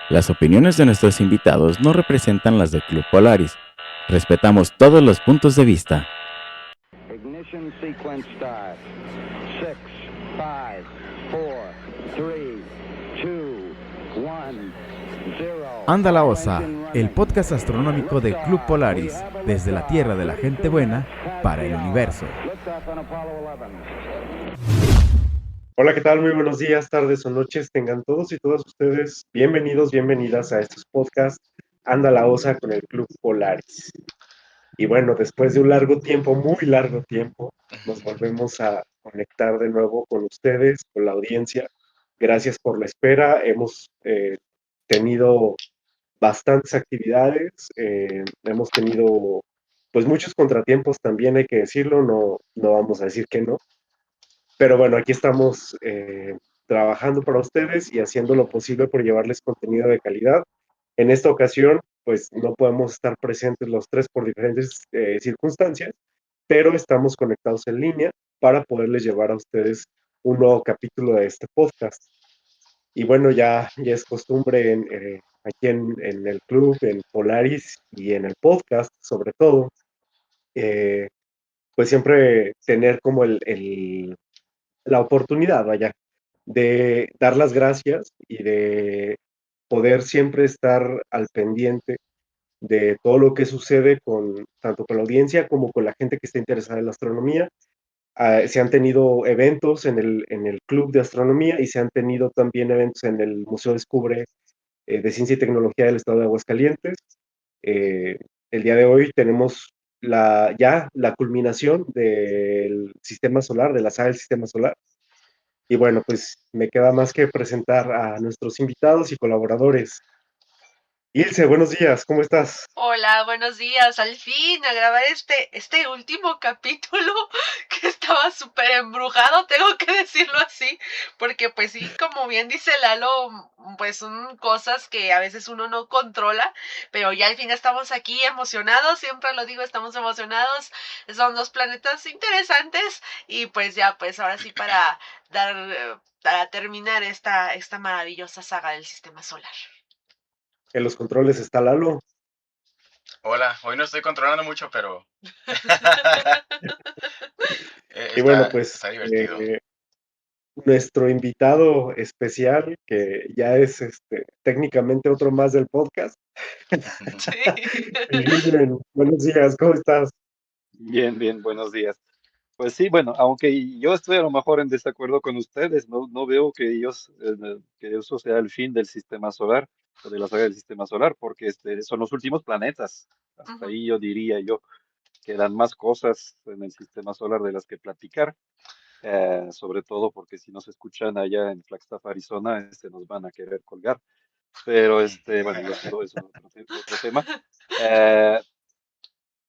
Las opiniones de nuestros invitados no representan las del Club Polaris. Respetamos todos los puntos de vista. Ignition sequence start. 6, 5, 4, 3, 2, 1, 0. Anda la Osa, el podcast astronómico de Club Polaris, desde la Tierra de la gente buena para el universo. Hola, ¿qué tal? Muy buenos días, tardes o noches. Tengan todos y todas ustedes bienvenidos, bienvenidas a estos podcasts Anda la Osa con el Club Polaris. Y bueno, después de un largo tiempo, muy largo tiempo, nos volvemos a conectar de nuevo con ustedes, con la audiencia. Gracias por la espera. Hemos tenido bastantes actividades, hemos tenido pues muchos contratiempos también, hay que decirlo, no vamos a decir que no. Pero bueno, aquí estamos trabajando para ustedes y haciendo lo posible por llevarles contenido de calidad. En esta ocasión, pues no podemos estar presentes los tres por diferentes circunstancias, pero estamos conectados en línea para poderles llevar a ustedes un nuevo capítulo de este podcast. Y bueno, ya es costumbre aquí en el club, en Polaris y en el podcast, sobre todo, eh, pues siempre tener como la oportunidad, vaya, de dar las gracias y de poder siempre estar al pendiente de todo lo que sucede tanto con la audiencia como con la gente que está interesada en la astronomía. Se han tenido eventos en el Club de Astronomía y se han tenido también eventos en el Museo Descubre de Ciencia y Tecnología del Estado de Aguascalientes. Eh, el día de hoy tenemos ya la culminación del sistema solar, de la saga del sistema solar. Y bueno, pues me queda más que presentar a nuestros invitados y colaboradores. Ilse, buenos días, ¿cómo estás? Hola, buenos días. Al fin, a grabar este último capítulo que estaba súper embrujado, tengo que decirlo así, porque pues sí, como bien dice Lalo, pues son cosas que a veces uno no controla, pero ya al fin estamos aquí emocionados, siempre lo digo, estamos emocionados, son dos planetas interesantes y pues ya, pues ahora sí para terminar esta maravillosa saga del sistema solar. En los controles está Lalo. Hola, hoy no estoy controlando mucho, pero Y bueno, pues está divertido. nuestro invitado especial, que ya es técnicamente otro más del podcast. Sí. Julián, buenos días, ¿cómo estás? Bien, bien, buenos días. Pues sí, bueno, aunque yo estoy a lo mejor en desacuerdo con ustedes, no veo que eso sea el fin del sistema solar o de la saga del sistema solar, porque son los últimos planetas. Hasta Ujú. ahí yo diría yo, quedan más cosas en el sistema solar de las que platicar, sobre todo porque si nos escuchan allá en Flagstaff, Arizona, nos van a querer colgar. Pero bueno, eso es otro tema. Eh,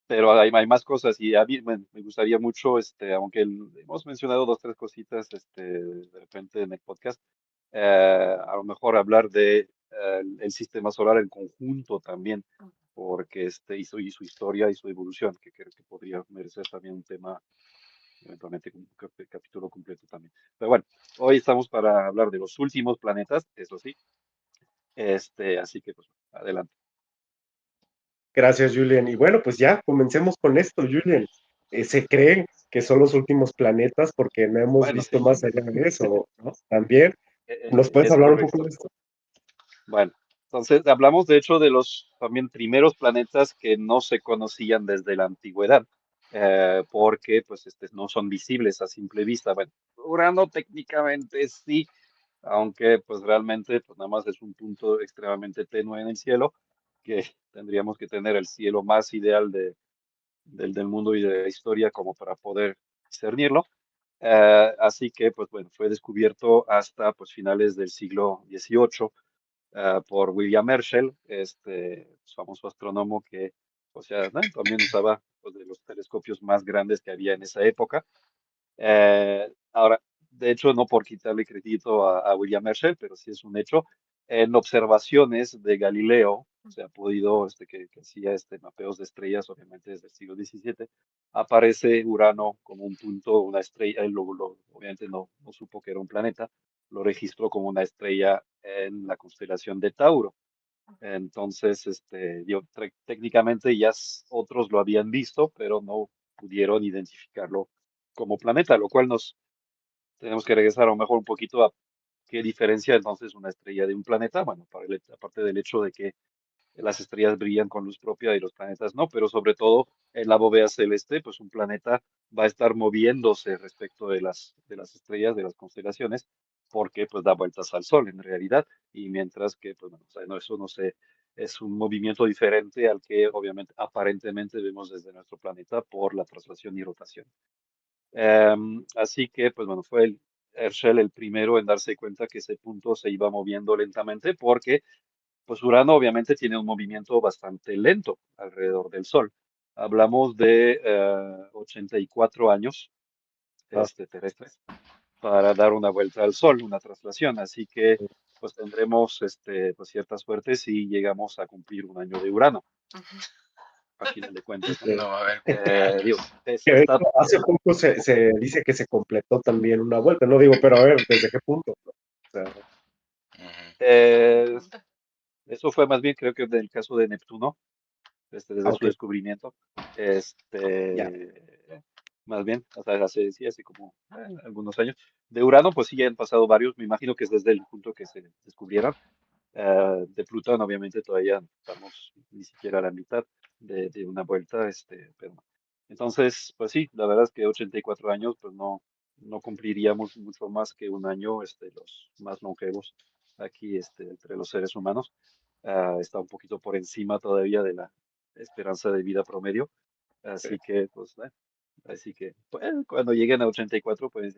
pero hay más cosas y a mí me gustaría mucho, aunque hemos mencionado dos, tres cositas, de repente en el podcast, a lo mejor hablar de el sistema solar en conjunto también, porque y su historia y su evolución, que creo que podría merecer también un tema, eventualmente un capítulo completo también. Pero bueno, hoy estamos para hablar de los últimos planetas, eso sí, así que pues adelante. Gracias, Julian. Y bueno, pues ya, comencemos con esto, Julian. Se cree que son los últimos planetas porque no hemos Bueno, visto sí, más allá de eso, ¿no? También, ¿nos puedes es hablar un poco correcto. de esto? Bueno, entonces hablamos de hecho de los también primeros planetas que no se conocían desde la antigüedad, porque pues no son visibles a simple vista. Bueno, Urano técnicamente sí, aunque pues realmente pues nada más es un punto extremadamente tenue en el cielo, que tendríamos que tener el cielo más ideal del mundo y de la historia como para poder discernirlo. Así que pues bueno, fue descubierto hasta pues finales del siglo XVIII por William Herschel, famoso astrónomo que, o sea, ¿no? También usaba pues, de los telescopios más grandes que había en esa época. Ahora, de hecho, no por quitarle crédito a William Herschel, pero sí es un hecho. En observaciones de Galileo, se ha podido, que hacía mapeos de estrellas, obviamente desde el siglo XVII, aparece Urano como un punto, una estrella, él obviamente no supo que era un planeta, lo registró como una estrella en la constelación de Tauro. Entonces, técnicamente ya otros lo habían visto, pero no pudieron identificarlo como planeta, lo cual nos tenemos que regresar a lo mejor un poquito a qué diferencia entonces una estrella de un planeta. Bueno, aparte del hecho de que las estrellas brillan con luz propia y los planetas no, pero sobre todo en la bóveda celeste, pues un planeta va a estar moviéndose respecto de las estrellas, de las constelaciones, porque pues da vueltas al Sol en realidad, y mientras que, pues bueno, o sea, no, eso no se, es un movimiento diferente al que obviamente aparentemente vemos desde nuestro planeta por la traslación y rotación. Así que, pues bueno, fue Herschel el primero en darse cuenta que ese punto se iba moviendo lentamente porque pues Urano obviamente tiene un movimiento bastante lento alrededor del Sol. Hablamos de 84 años Ah, terrestres para dar una vuelta al Sol, una traslación. Así que pues tendremos pues cierta suerte si llegamos a cumplir un año de Urano, a final de cuentas, ¿no? ok. No va a haber cumpleaños. Digo, Que de está, hecho, hace poco se dice que se completó también una vuelta. No digo, pero a ver, ¿desde qué punto? O sea, Ujú. Buena eh, pregunta. eso fue más bien creo que del caso de Neptuno, desde su ok, descubrimiento, ya. más bien, o sea, hace como algunos años. De Urano, pues sí, ya han pasado varios, me imagino que es desde el punto que se descubrieron. De Plutón, obviamente, todavía no estamos ni siquiera a la mitad de una vuelta, pero entonces, pues sí, la verdad es que 84 años, pues no cumpliríamos mucho más que un año, los más longevos aquí, entre los seres humanos. Está un poquito por encima todavía de la esperanza de vida promedio. Así que, pues, así que, pues, cuando lleguen a 84, pues,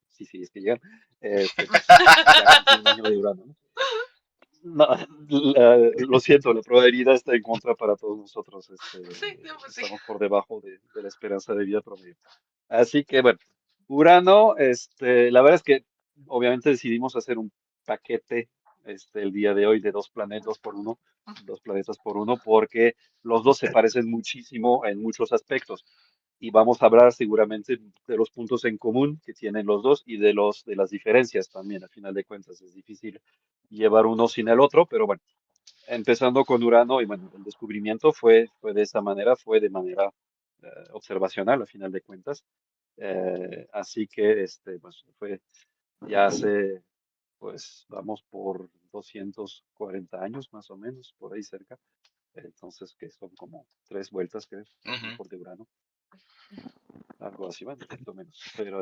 sí, sí, es que llegan, pues, ya cumplí un año de Urano, ¿no? No, lo siento, la probabilidad está en contra para todos nosotros. Sí, no, pues sí. Estamos por debajo de la esperanza de vida promedio. Así que, bueno, Urano, la verdad es que obviamente decidimos hacer un paquete, el día de hoy de dos planetas por uno, porque los dos se parecen muchísimo en muchos aspectos. Y vamos a hablar seguramente de los puntos en común que tienen los dos y de las diferencias también. A final de cuentas, es difícil llevar uno sin el otro, pero bueno, empezando con Urano, y bueno, el descubrimiento fue de esa manera, fue de manera observacional, a final de cuentas. Así que, pues fue ya hace, pues vamos por 240 años más o menos, por ahí cerca. Entonces, que son como 3 vueltas, creo, a lo Ujú. mejor de Urano, algo así, bueno, un poquito menos. Pero,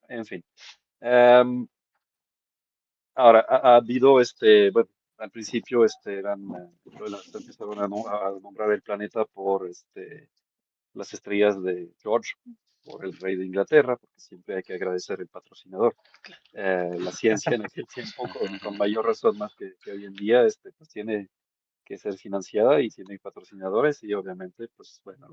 en fin. Em, Ahora, ha habido, bueno, al principio, se empezaron a nombrar el planeta por, las estrellas de George, por el rey de Inglaterra, porque siempre hay que agradecer el patrocinador. La ciencia en aquel tiempo, con mayor razón más que hoy en día, pues tiene que ser financiada y tiene patrocinadores y obviamente, pues, bueno,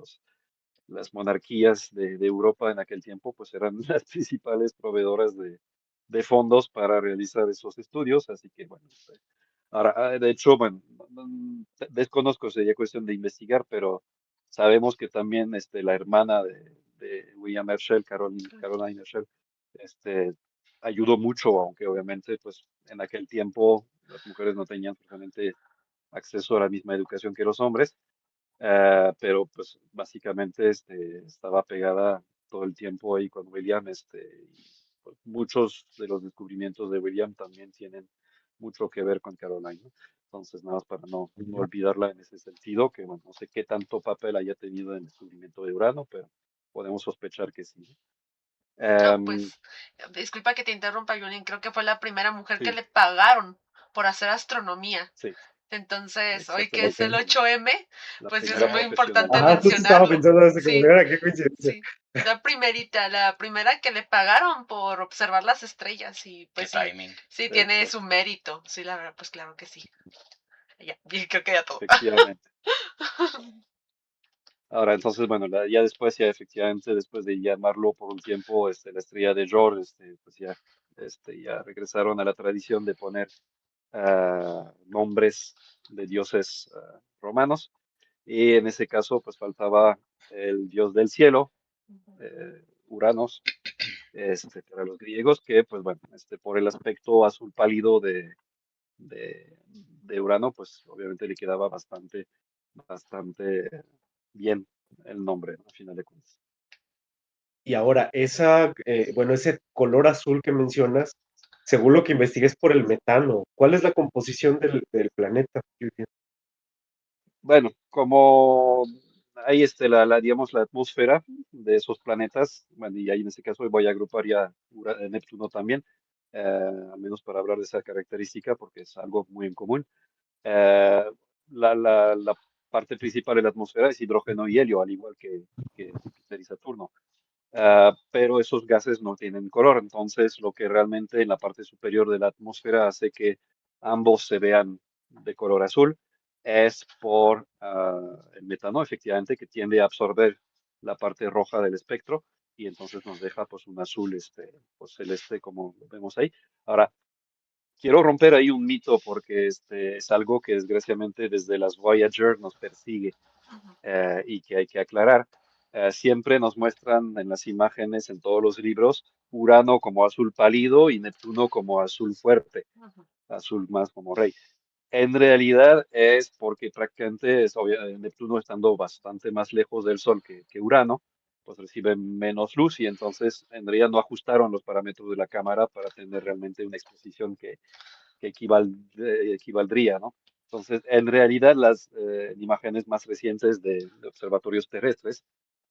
las monarquías de Europa en aquel tiempo, pues eran las principales proveedoras de fondos para realizar esos estudios, así que bueno, ahora, de hecho, bueno, desconozco, sería cuestión de investigar, pero sabemos que también la hermana de William Herschel, Caroline Herschel, este, ayudó mucho, aunque obviamente, pues en aquel tiempo las mujeres no tenían precisamente acceso a la misma educación que los hombres. Pero pues básicamente estaba pegada todo el tiempo ahí con William, y, pues, muchos de los descubrimientos de William también tienen mucho que ver con Caroline, ¿no? Entonces, nada más para no olvidarla en ese sentido, que bueno, no sé qué tanto papel haya tenido en el descubrimiento de Urano, pero podemos sospechar que sí, ¿no? No, Em, pues, disculpa que te interrumpa, Yulín. Creo que fue la primera mujer que sí, le pagaron por hacer astronomía. sí, Entonces, hoy que es exactamente, el Ok. 8M, la pues sí es primera muy profesional. importante Ajá, justo estaba mencionarlo. pensando así como, Sí, mira, qué coincidencia. sí. La primerita, la primera que le pagaron por observar las estrellas. Y Qué pues sí, timing. sí tiene su Exacto, mérito. Sí, la verdad, pues claro que sí. Ya, y creo que ya todo. efectivamente. Ahora, entonces, bueno, ya después, ya efectivamente, después de llamarlo por un tiempo, la estrella de George, pues ya regresaron a la tradición de poner nombres de dioses romanos. Y en ese caso, pues faltaba el dios del cielo, Uranos, para los griegos, que, pues bueno, por el aspecto azul pálido de de Urano, pues obviamente le quedaba bastante bien el nombre, ¿no? Al final de cuentas. Y ahora, bueno, ese color azul que mencionas, según lo que investigué, es por el metano. ¿Cuál es la composición del planeta, Julián? Bueno, como hay digamos, la atmósfera de esos planetas, bueno, y ahí en este caso voy a agrupar ya Neptuno también, al menos para hablar de esa característica, porque es algo muy en común. Eh, la parte principal de la atmósfera es hidrógeno y helio, al igual que Júpiter y Saturno. Pero esos gases no tienen color, entonces lo que realmente en la parte superior de la atmósfera hace que ambos se vean de color azul es por el metano, efectivamente, que tiende a absorber la parte roja del espectro y entonces nos deja pues un azul pues, celeste como lo vemos ahí. Ahora, quiero romper ahí un mito porque es algo que desgraciadamente desde las Voyager nos persigue y que hay que aclarar. Siempre nos muestran en las imágenes, en todos los libros, Urano como azul pálido y Neptuno como azul fuerte, azul más como rey. En realidad es porque prácticamente Neptuno estando bastante más lejos del Sol que Urano, pues recibe menos luz y entonces en realidad no ajustaron los parámetros de la cámara para tener realmente una exposición que equivaldría, ¿no? Entonces, en realidad, las imágenes más recientes de observatorios terrestres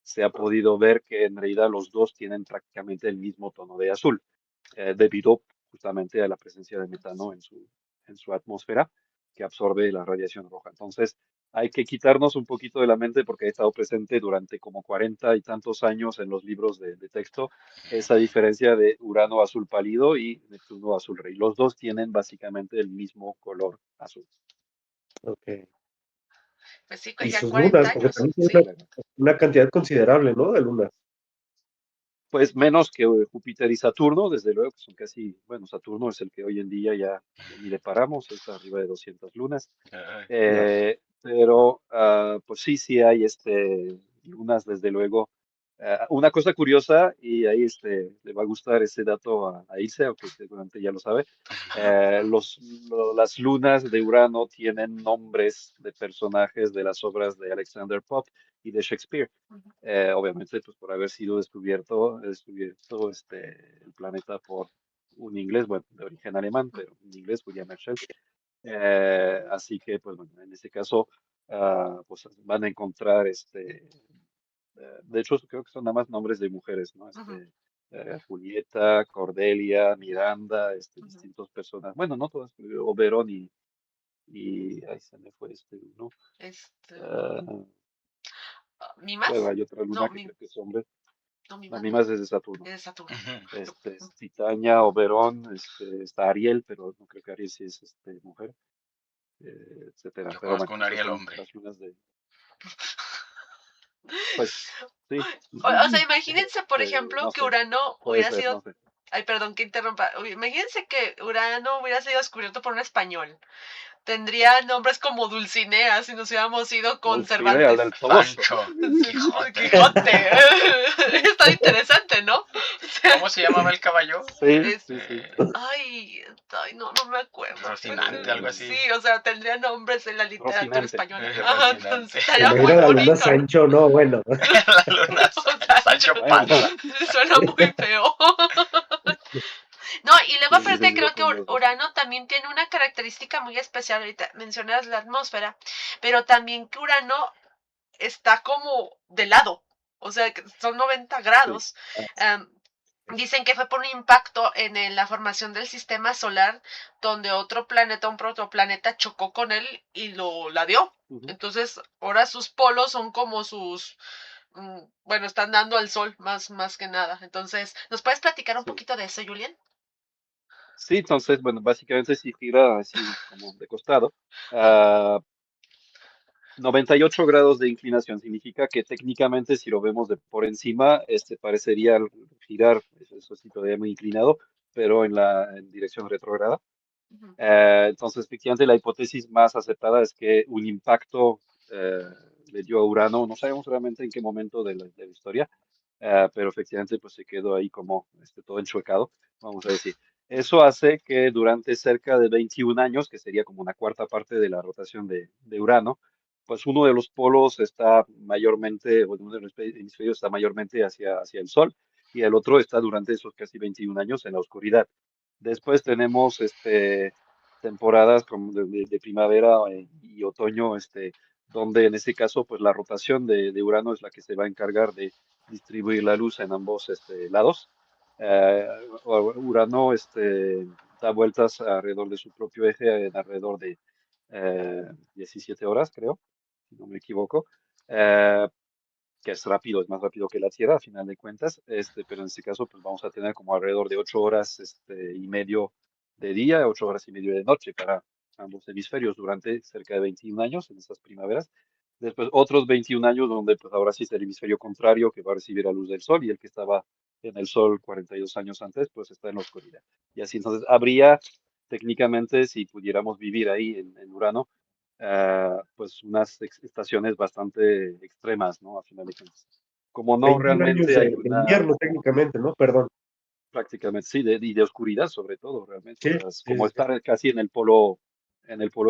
se ha podido ver que en realidad los dos tienen prácticamente el mismo tono de azul, debido justamente a la presencia de metano en su atmósfera que absorbe la radiación roja. Entonces, hay que quitarnos un poquito de la mente porque ha estado presente durante como 40 y tantos años en los libros de texto esa diferencia de Urano azul pálido y Neptuno azul rey. Los dos tienen básicamente el mismo color azul. Ok. Pues sí, Y ya sus 40 lunas, porque años, también tiene sí. una cantidad considerable, ¿no? De lunas. Pues menos que Júpiter y Saturno, desde luego que son casi, bueno, Saturno es el que hoy en día ya ni le paramos, es arriba de 200 lunas. Ay, Ya. Pero pues sí hay lunas, desde luego. Una cosa curiosa, y ahí le va a gustar ese dato a Ilse, aunque seguramente ya lo sabe, las lunas de Urano tienen nombres de personajes de las obras de Alexander Pope y de Shakespeare. Obviamente, pues por haber sido descubierto el planeta por un inglés, bueno, de origen alemán, pero un inglés, William Herschel. Así que, pues bueno, en este caso, pues van a encontrar, de hecho, creo que son nada más nombres de mujeres, ¿no? Ujú, Julieta, Cordelia, Miranda, ujú. distintas personas. Bueno, no todas, Oberón y ahí se me fue uno. Este, Ah, bueno, ¿Mimas? hay otra No, luna que creo que es hombre. no, La Mimas misma no, es de Saturno. es de Saturno. ujú. Es Titania, Oberón, está Ariel, pero no creo que Ariel sí es mujer, etcétera. Yo Pero conozco bueno, un esas Ariel son hombre. las lunas pues sí, O sea, imagínense, por no ejemplo, que sé, Urano puede hubiera ser, no sido. sé. Ay, perdón que interrumpa. Imagínense que Urano hubiera sido descubierto por un español. Tendría nombres como Dulcinea si nos hubiéramos ido con Dulcinea Cervantes. del Toboso. Sancho, Quijote. Quijote. Está interesante, ¿no? O sea, ¿Cómo se llamaba el caballo? Sí, es, sí, sí. ay, no me acuerdo, pero Rocinante, algo sí, así. o sea, tendría nombres en la literatura Rocinante. española. Ajá, entonces Rocinante. Se estaría me muy la luna bonito, ¿no? Sancho, no, bueno. La luna O sea, Sancho Bueno, Panza. suena muy feo. No, y luego sí, aparte desde creo que luego no es Rocinante. Urano también tiene una característica muy especial, ahorita mencionas la atmósfera, pero también que Urano está como de lado, o sea, que son 90 Sí. grados. Am, Dicen que fue por un impacto en la formación del sistema solar, donde otro planeta, un protoplaneta, chocó con él y la dio. Ujú. Entonces, ahora sus polos son como bueno, están dando al sol más que nada. Entonces, ¿nos puedes platicar un Sí. poquito de eso, Julián? Sí, entonces, bueno, básicamente si gira así como de costado, ah, 98 grados de inclinación significa que técnicamente si lo vemos de por encima, parecería girar, eso sí todavía muy inclinado, pero en dirección retrógrada. Ujú, Entonces, efectivamente, la hipótesis más aceptada es que un impacto le dio a Urano, no sabemos realmente en qué momento de la historia, pero efectivamente pues se quedó ahí como todo enchuecado, vamos a decir. Eso hace que durante cerca de 21 años, que sería como una cuarta parte de la rotación de Urano, pues uno de los polos está mayormente, o uno de los hemisferios está mayormente hacia el Sol, y el otro está durante esos casi 21 años en la oscuridad. Después tenemos temporadas como de primavera y otoño, donde en este caso, pues la rotación de Urano es la que se va a encargar de distribuir la luz en ambos lados. Eh, Urano da vueltas alrededor de su propio eje en alrededor de 17 horas, creo, si no me equivoco, eh, que es rápido, es más rápido que la Tierra a final de cuentas, pero en este caso pues vamos a tener como alrededor de 8 horas y medio de día, 8 horas y medio de noche para ambos hemisferios durante cerca de 21 años en esas primaveras. Después otros 21 años donde pues ahora sí es el hemisferio contrario que va a recibir la luz del sol y el que estaba en el sol 42 años antes pues está en la oscuridad. Y así entonces habría técnicamente, si pudiéramos vivir ahí en Urano, pues unas estaciones bastante extremas, ¿no? A final de cuentas. Como no 21 años realmente hay de una, invierno técnicamente, ¿no? Perdón. prácticamente, sí, y de oscuridad sobre todo, realmente. O Sí, sea, es sí, como sí, sí. estar casi en el polo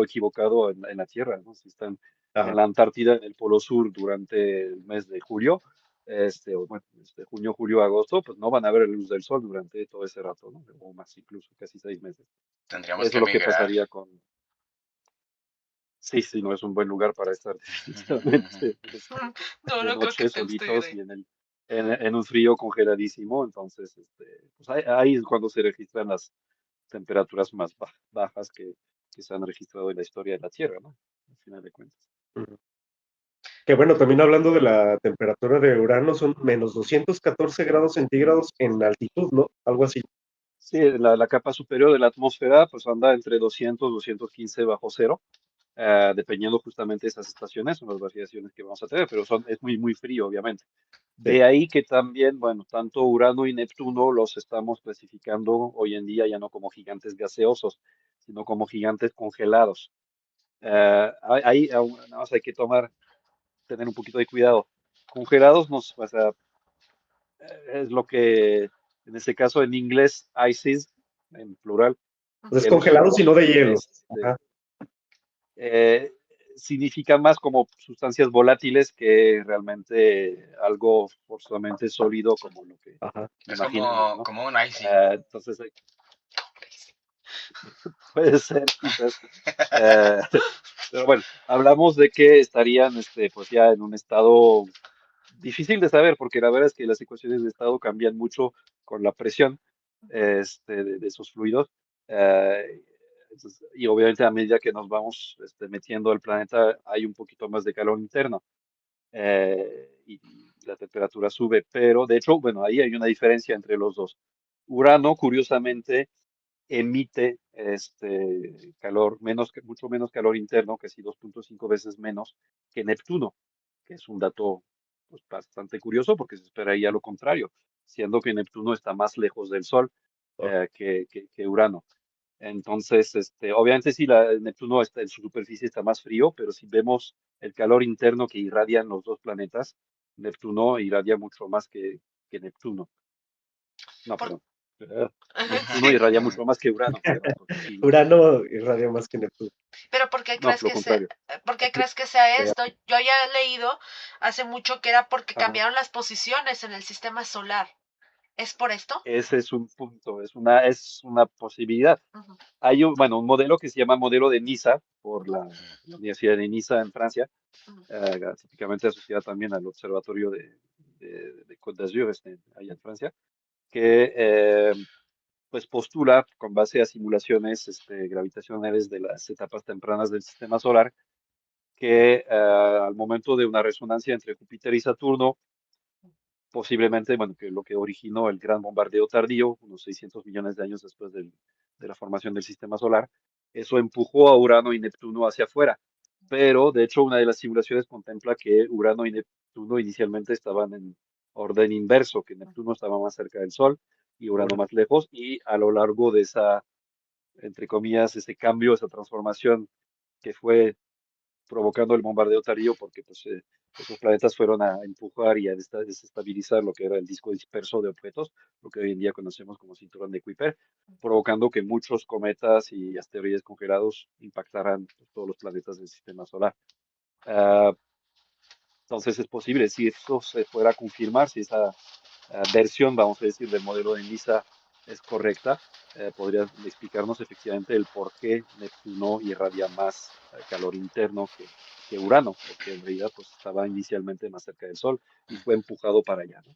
equivocado en la Tierra, ¿no? Si están en Ajá. la Antártida, en el polo sur durante el mes de julio, o bueno, junio, julio, agosto, pues no van a ver la luz del sol durante todo ese rato, ¿no? O más incluso, casi 6 meses. Tendríamos Eso que es lo que emigrar. pasaría con. Sí, sí, no es un buen lugar para estar definitivamente. No, De no creo que noche te guste vivir solitos ahí. y en un frío congeladísimo. Entonces, pues ahí es cuando se registran las temperaturas más bajas que se han registrado en la historia de la Tierra, ¿no? Al final de cuentas. Ujú. Que bueno, también hablando de la temperatura de Urano, son menos 214 grados centígrados en altitud, ¿no? Algo así. Sí, la capa superior de la atmósfera pues anda entre 200 215 bajo cero, dependiendo justamente de esas estaciones, son las variaciones que vamos a tener, pero es muy, muy frío, obviamente. Sí. De ahí que también, bueno, tanto Urano y Neptuno los estamos clasificando hoy en día ya no como gigantes gaseosos, sino como gigantes congelados. Ahí aún nada más hay que tener un poquito de cuidado. Congelados o sea, es lo que en este caso en inglés ices, en plural, Pues es hielos congelado, sino secos, de hielo. Ajá. eh, significa más como sustancias volátiles que realmente algo forzosamente sólido como lo que Ajá. Es imaginamos, ¿no? como un icy. Entonces, puede ser quizás. eh, pero bueno, hablamos de que estarían, pues ya en un estado difícil de saber, porque la verdad es que las ecuaciones de estado cambian mucho con la presión, de esos fluidos. eh, y obviamente a medida que nos vamos metiendo al planeta hay un poquito más de calor interno, y la temperatura sube, pero de hecho, bueno, ahí hay una diferencia entre los dos. Urano, curiosamente, emite calor, mucho menos calor interno, que sí 2.5 veces menos que Neptuno, que es un dato pues, bastante curioso porque se esperaría lo contrario, siendo que Neptuno está más lejos del Sol Oh. que Urano. Entonces, obviamente sí, Neptuno en su superficie está más frío, pero si vemos el calor interno que irradian los dos planetas, Neptuno irradia mucho más que Neptuno. No, Por... perdón. Eh, Neptuno Sí. irradia mucho más que Urano, perdón. Y, Urano irradia más que Neptuno. Pero ¿por qué no, crees lo que sea, contrario. por qué crees que sea Eh, esto? Yo había leído hace mucho que era porque ajá. cambiaron las posiciones en el sistema solar. ¿Es por esto? Ese es un punto, es una posibilidad. Ujú, Hay un modelo que se llama modelo de Niza, por la Universidad de Niza en Francia, ujú. típicamente asociada también al Observatorio de Côte d'Azur, allá en Francia, que pues postula con base a simulaciones gravitacionales de las etapas tempranas del sistema solar que al momento de una resonancia entre Júpiter y Saturno, posiblemente, bueno, que lo que originó el gran bombardeo tardío, unos 600 millones de años después de la formación del sistema solar, eso empujó a Urano y Neptuno hacia afuera. Pero, de hecho, una de las simulaciones contempla que Urano y Neptuno inicialmente estaban en orden inverso, que Neptuno estaba más cerca del Sol y Urano Órale. más lejos, y a lo largo de esa, entre comillas, ese cambio, esa transformación que fue provocando el bombardeo tardío, porque pues Esos planetas fueron a empujar y a desestabilizar lo que era el disco disperso de objetos, lo que hoy en día conocemos como cinturón de Kuiper, provocando que muchos cometas y asteroides congelados impactaran pues, todos los planetas del sistema solar. Ah, entonces es posible, si eso se fuera a confirmar, si esa versión, vamos a decir, del modelo de NISA es correcta, podría explicarnos efectivamente el por qué Neptuno irradia más calor interno que Urano, porque en realidad pues estaba inicialmente más cerca del Sol y fue empujado para allá, ¿no?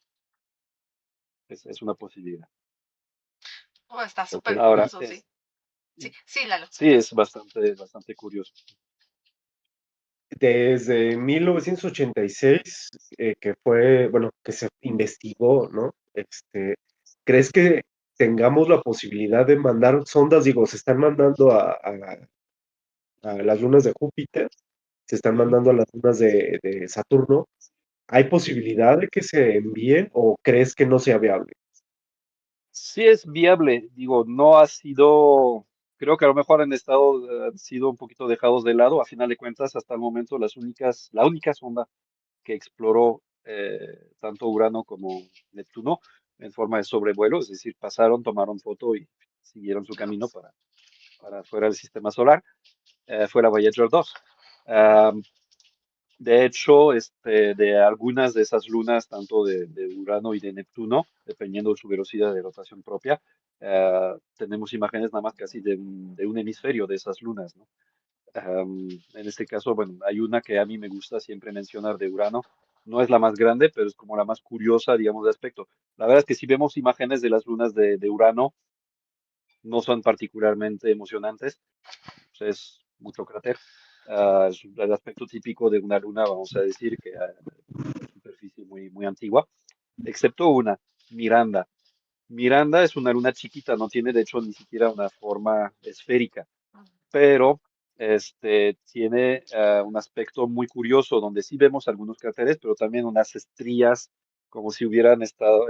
Es una posibilidad. Oh, está Ok. súper Ahora, curioso, sí. Sí, Lalo. sí, es bastante curioso. Desde 1986, que fue, bueno, que se investigó, ¿no? ¿Crees que tengamos la posibilidad de mandar sondas? Digo, se están mandando a las lunas de Júpiter, se están mandando a las lunas de Saturno. ¿Hay posibilidad de que se envíen o crees que no sea viable? Sí es viable, digo, no ha sido, creo que a lo mejor han sido un poquito dejados de lado, a final de cuentas, hasta el momento la única sonda que exploró tanto Urano como Neptuno en forma de sobrevuelo, es decir, pasaron, tomaron foto y siguieron su camino para fuera del sistema solar, fue la Voyager 2. De hecho, de algunas de esas lunas, tanto de Urano y de Neptuno, dependiendo de su velocidad de rotación propia, tenemos imágenes nada más casi de un hemisferio de esas lunas, ¿no? En este caso, bueno, hay una que a mí me gusta siempre mencionar de Urano. No es la más grande, pero es como la más curiosa, digamos, de aspecto. La verdad es que si vemos imágenes de las lunas de Urano, no son particularmente emocionantes, pues es mucho cráter. Es el aspecto típico de una luna, vamos a decir, que una superficie muy antigua, excepto una, Miranda. Miranda es una luna chiquita, no tiene de hecho ni siquiera una forma esférica, pero tiene un aspecto muy curioso, donde sí vemos algunos cráteres, pero también unas estrías, como si hubieran estado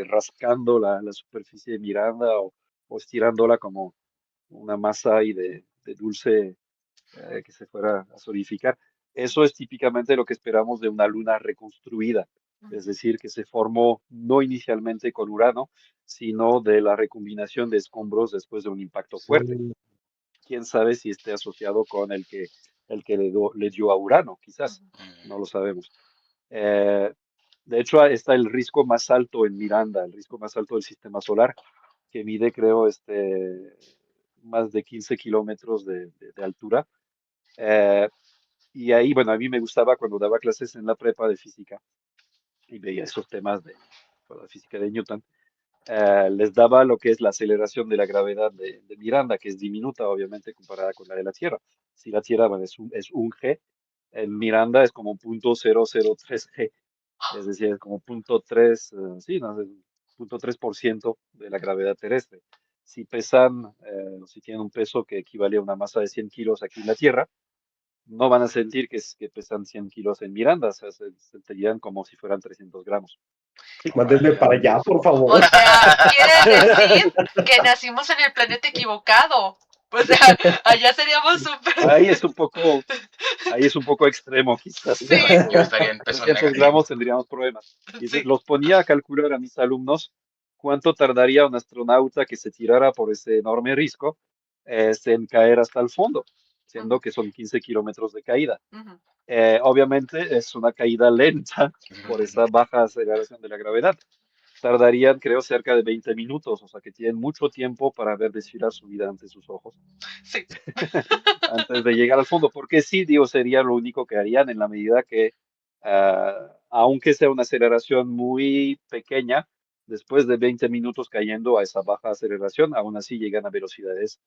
rascando la superficie de Miranda o estirándola como una masa ahí de dulce que se fuera a solidificar. Eso es típicamente lo que esperamos de una luna reconstruida, es decir, que se formó no inicialmente con Urano, sino de la recombinación de escombros después de un impacto fuerte. Mm, Quién sabe si esté asociado con el que le dio a Urano, quizás, no lo sabemos. Eh, de hecho, está el risco más alto en Miranda, el risco más alto del sistema solar, que mide, creo, más de 15 kilómetros de altura. Eh, y ahí, bueno, a mí me gustaba cuando daba clases en la prepa de física y veía esos temas de la física de Newton. Les daba lo que es la aceleración de la gravedad de Miranda, que es diminuta, obviamente, comparada con la de la Tierra. Si la Tierra, bueno, es un G, en Miranda es como 0.003 G, es decir, es como 0.3, sí, no, es 0.3% de la gravedad terrestre. Si pesan, si tienen un peso que equivale a una masa de 100 kilos aquí en la Tierra, no van a sentir que pesan 100 kilos en Miranda, o sea, se sentirían como si fueran 300 gramos. Mándenme Órale. para allá, por O favor. sea, quiere decir que nacimos en el planeta equivocado. O sea, allá seríamos súper. Ahí es un poco, ahí es un poco extremo, quizás. Sí, Yo estaría en peso 300 negativo. gramos tendríamos problemas. Y sí. los ponía a calcular a mis alumnos cuánto tardaría un astronauta que se tirara por ese enorme risco en caer hasta el fondo, siendo que son 15 kilómetros de caída. Ujú. Obviamente es una caída lenta por esa baja aceleración de la gravedad. Tardarían, creo, cerca de 20 minutos, o sea que tienen mucho tiempo para ver desfilar su vida ante sus ojos Sí. antes de llegar al fondo, porque sí, digo, sería lo único que harían en la medida que, aunque sea una aceleración muy pequeña, después de 20 minutos cayendo a esa baja aceleración, aún así llegan a velocidades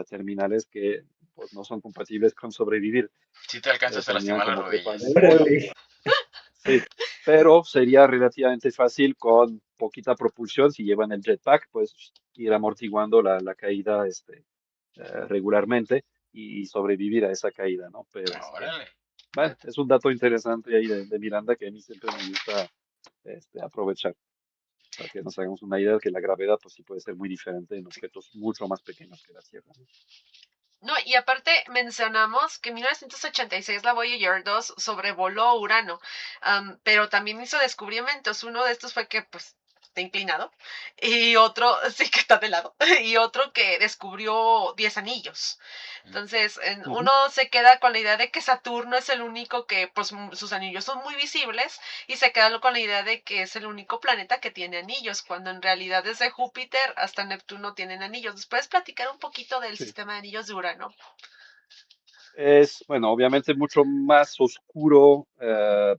terminales que pues, no son compatibles con sobrevivir. Si te alcanzas a Terminan lastimar las como trepando rodillas. un pollo. Órale. Sí, pero sería relativamente fácil con poquita propulsión, si llevan el jetpack, pues ir amortiguando la caída regularmente y sobrevivir a esa caída, ¿no? Pero Órale. bueno, es un dato interesante ahí de Miranda que a mí siempre me gusta aprovechar para que nos hagamos una idea de que la gravedad pues sí puede ser muy diferente en objetos mucho más pequeños que la Tierra, ¿no? No, y aparte mencionamos que en 1986 la Voyager 2 sobrevoló Urano, pero también hizo descubrimientos. Uno de estos fue que, pues, está inclinado, y otro, sí que está de lado, y otro que descubrió 10 anillos. Entonces, Ujú. uno se queda con la idea de que Saturno es el único que, pues, sus anillos son muy visibles, y se queda con la idea de que es el único planeta que tiene anillos, cuando en realidad desde Júpiter hasta Neptuno tienen anillos. ¿Nos puedes platicar un poquito del Sí. sistema de anillos de Urano? Es, bueno, obviamente mucho más oscuro,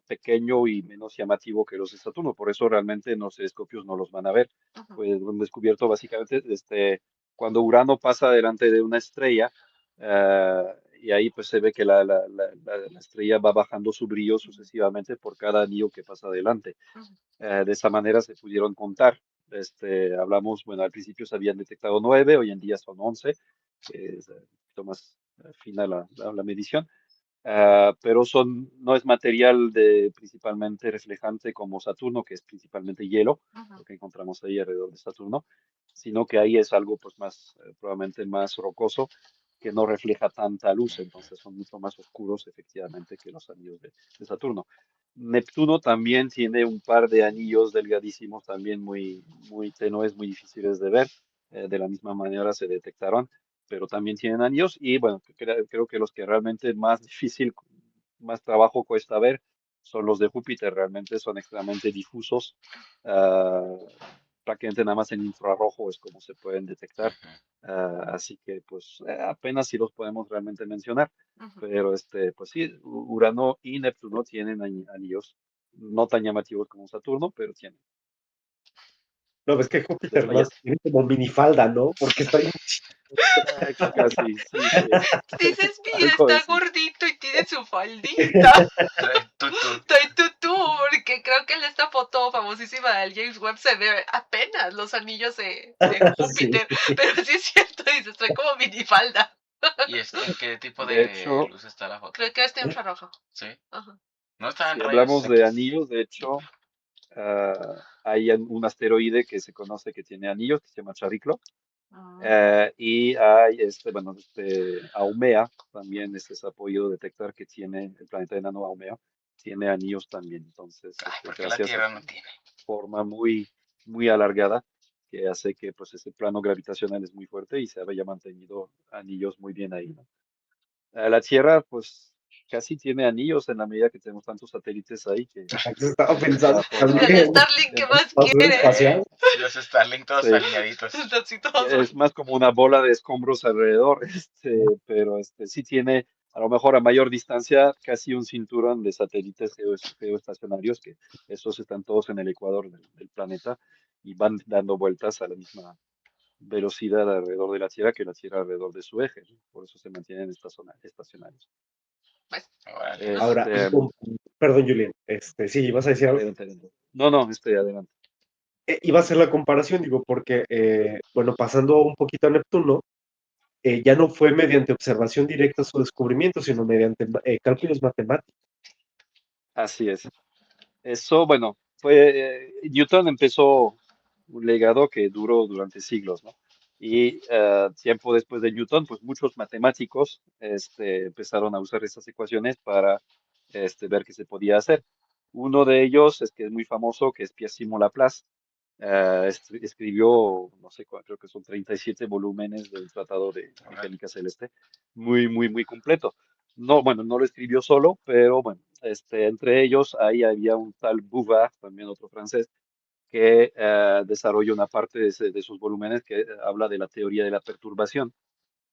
pequeño y menos llamativo que los de Saturno. Por eso realmente en los telescopios no los van a ver. Ujú, Pues han descubierto básicamente cuando Urano pasa delante de una estrella, eh, y ahí pues se ve que la estrella va bajando su brillo ujú, sucesivamente por cada anillo que pasa adelante. ujú, De esa manera se pudieron contar. Hablamos, bueno, al principio se habían detectado 9, hoy en día son 11, que es un poquito más fina la medición. Pero no es material principalmente reflejante como Saturno, que es principalmente hielo, ujú. lo que encontramos ahí alrededor de Saturno, sino que ahí es algo pues más, probablemente más rocoso, que no refleja tanta luz, entonces son mucho más oscuros efectivamente que los anillos de Saturno. Neptuno también tiene un par de anillos delgadísimos, también muy tenues, muy difíciles de ver. De la misma manera se detectaron, pero también tienen anillos y bueno, creo que los que realmente más difícil, más trabajo cuesta ver son los de Júpiter, realmente son extremadamente difusos, ah, prácticamente nada más en infrarrojo es como se pueden detectar, así que pues apenas si los podemos realmente mencionar, Ujú. pero pues sí, Urano y Neptuno tienen anillos no tan llamativos como Saturno, pero tienen. No, ves que Entonces, Júpiter vaya, más tiene como minifalda, ¿no? Porque está bien casi, sí, sí, Dices, mira, algo está así. gordito y tiene su faldita. Trae tutú. Trae tutú, porque creo que en esta foto famosísima del James Webb se ve apenas los anillos de Sí. Júpiter. Pero sí es cierto, dices, trae como minifalda. ¿Y en qué tipo De de hecho, luz está la foto? Creo que está infrarrojo. ¿Sí? Ajá. ¿No está en si rayos hablamos de X? anillos, de hecho, hay un asteroide que se conoce que tiene anillos, que se llama Chariclo, Mm, y hay, bueno, Haumea, también se ha podido detectar que tiene, el planeta enano Haumea, tiene anillos también. Entonces, Ay, ¿por qué la gracias a Tierra su no tiene? forma muy alargada, que hace que pues ese plano gravitacional es muy fuerte y se haya mantenido anillos muy bien ahí, ¿no? La Tierra, pues, casi tiene anillos en la medida que tenemos tantos satélites ahí que Yo estaba pensando está El formando. también Starlink, ¿qué en- más basura quieres? espacial. Los Starlink todos sí, alineaditos. Así todos es más como una bola de escombros alrededor, pero sí tiene, a lo mejor a mayor distancia, casi un cinturón de satélites geoestacionarios, que esos están todos en el ecuador del planeta y van dando vueltas a la misma velocidad alrededor de la Tierra que la Tierra alrededor de su eje, ¿no? Por eso se mantienen estacionarios. pues, Órale. ajá. Ahora, Este, perdón, Julián, sí, ibas a decir algo. adelante, adelante. No, no, adelante. Iba a hacer la comparación, digo, porque, bueno, pasando un poquito a Neptuno, ya no fue mediante observación directa su descubrimiento, sino mediante cálculos matemáticos. Así es. Eso, bueno, Newton empezó un legado que duró durante siglos, ¿no? Y tiempo después de Newton, pues muchos matemáticos empezaron a usar estas ecuaciones para ver qué se podía hacer. Uno de ellos es que es muy famoso, que es Pierre-Simon Laplace. Escribió, no sé cuál, creo que son 37 volúmenes del Tratado de Órale. Mecánica Celeste, muy completo. No, bueno, no lo escribió solo, pero bueno, entre ellos ahí había un tal Bouvard, también otro francés, que desarrolla una parte de sus volúmenes que habla de la teoría de la perturbación.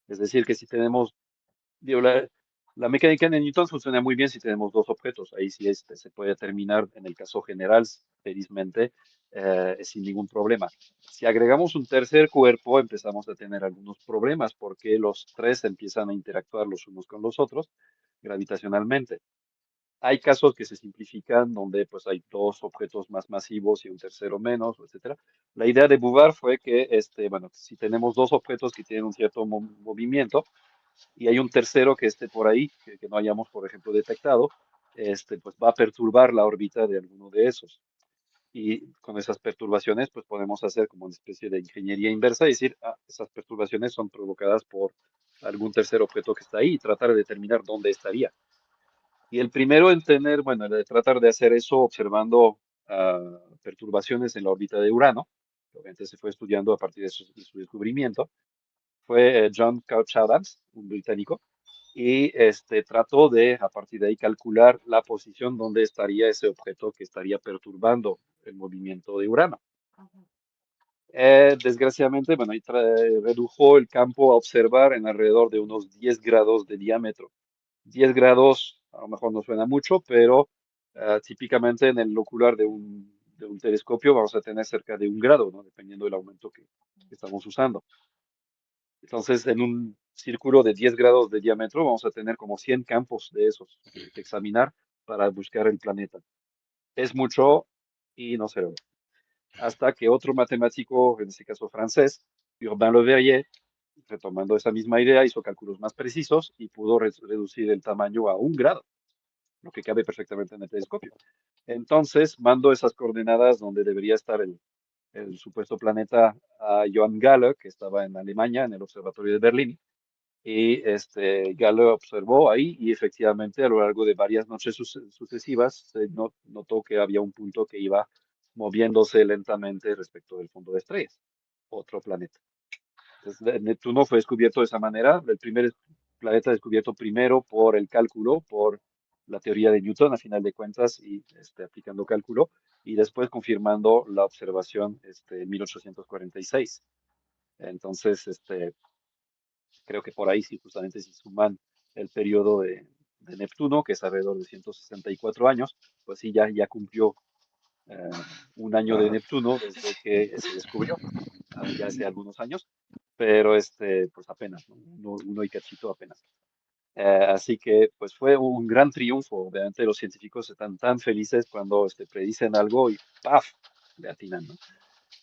Es decir, que si tenemos, digo, la mecánica de Newton funciona muy bien si tenemos dos objetos. Ahí sí se puede terminar en el caso general, felizmente, sin ningún problema. Si agregamos un tercer cuerpo, empezamos a tener algunos problemas porque los tres empiezan a interactuar los unos con los otros gravitacionalmente. Hay casos que se simplifican donde pues hay dos objetos más masivos y un tercero menos, etcétera. La idea de Bouvard fue que, bueno, si tenemos dos objetos que tienen un cierto movimiento, y hay un tercero que esté por ahí, que no hayamos, por ejemplo, detectado, pues va a perturbar la órbita de alguno de esos. Y con esas perturbaciones, pues podemos hacer como una especie de ingeniería inversa y decir, esas perturbaciones son provocadas por algún tercer objeto que está ahí y tratar de determinar dónde estaría. Y el primero en tener, bueno, de tratar de hacer eso observando perturbaciones en la órbita de Urano, que obviamente se fue estudiando a partir de su descubrimiento, fue John Couch Adams, un británico, y trató de, a partir de ahí, calcular la posición donde estaría ese objeto que estaría perturbando el movimiento de Urano. Desgraciadamente, bueno, ahí redujo el campo a observar en alrededor de unos 10 grados de diámetro. 10 grados, a lo mejor no suena mucho, pero típicamente en el ocular de un telescopio vamos a tener cerca de 1 grado, ¿no? Dependiendo del aumento que estamos usando. Entonces, en un círculo de 10 grados de diámetro vamos a tener como 100 campos de esos que examinar para buscar el planeta. Es mucho y no se ve. Hasta que otro matemático, en este caso francés, Urbain Le Verrier, retomando esa misma idea, hizo cálculos más precisos y pudo reducir el tamaño a 1 grado, lo que cabe perfectamente en el telescopio. Entonces, mando esas coordenadas donde debería estar el supuesto planeta a Johann Galle, que estaba en Alemania, en el Observatorio de Berlín, y Galle observó ahí y efectivamente a lo largo de varias noches sucesivas se notó que había un punto que iba moviéndose lentamente respecto del fondo de estrellas, otro planeta. Entonces, Neptuno fue descubierto de esa manera, el primer planeta descubierto primero por el cálculo, por la teoría de Newton, a final de cuentas, y aplicando cálculo, y después confirmando la observación en 1846. Entonces, creo que por ahí sí, justamente si suman el periodo de Neptuno, que es alrededor de 164 años, pues sí, ya cumplió un año de Neptuno desde que se descubrió, ya hace algunos años, pero pues apenas, ¿no? Uno y cachito apenas. Así que pues fue un gran triunfo. Obviamente los científicos están tan felices cuando predicen algo y ¡paf! Le atinan, ¿no?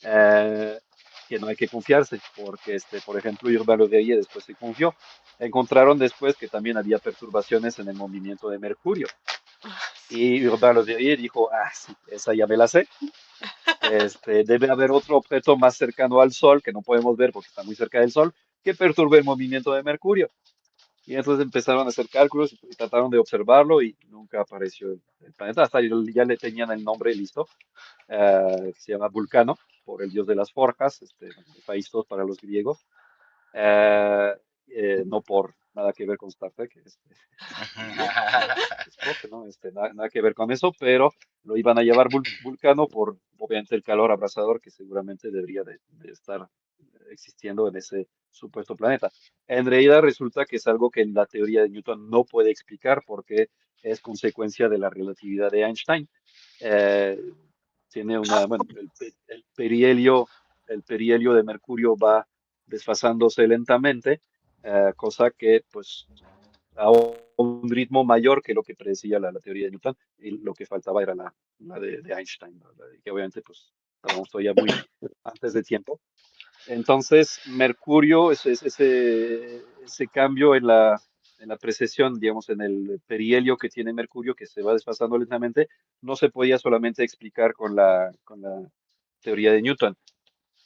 Eh, que no hay que confiarse, porque por ejemplo, Urbain Le Verrier después se confió. Encontraron después que también había perturbaciones en el movimiento de Mercurio. Y Urbain Le Verrier dijo, ah, sí, esa ya me la sé. Debe haber otro objeto más cercano al Sol, que no podemos ver porque está muy cerca del Sol, que perturbe el movimiento de Mercurio. Y entonces empezaron a hacer cálculos y trataron de observarlo y nunca apareció el planeta. Hasta ya le tenían el nombre listo, que se llama Vulcano, por el dios de las forjas, Hephaistos para los griegos. eh, no por nada que ver con Star Trek, Spock, ¿no? Nada que ver con eso, pero lo iban a llevar Vulcano por, obviamente, el calor abrasador que seguramente debería de estar existiendo en ese supuesto planeta. En realidad resulta que es algo que la teoría de Newton no puede explicar porque es consecuencia de la relatividad de Einstein. Eh, tiene bueno, el perihelio de Mercurio va desfasándose lentamente, cosa que pues a un ritmo mayor que lo que predecía la teoría de Newton, y lo que faltaba era la de Einstein, ¿no? Que obviamente pues estábamos todavía muy antes de tiempo. Entonces, Mercurio, ese cambio en la precesión, digamos, en el perihelio que tiene Mercurio, que se va desfasando lentamente, no se podía solamente explicar con la teoría de Newton,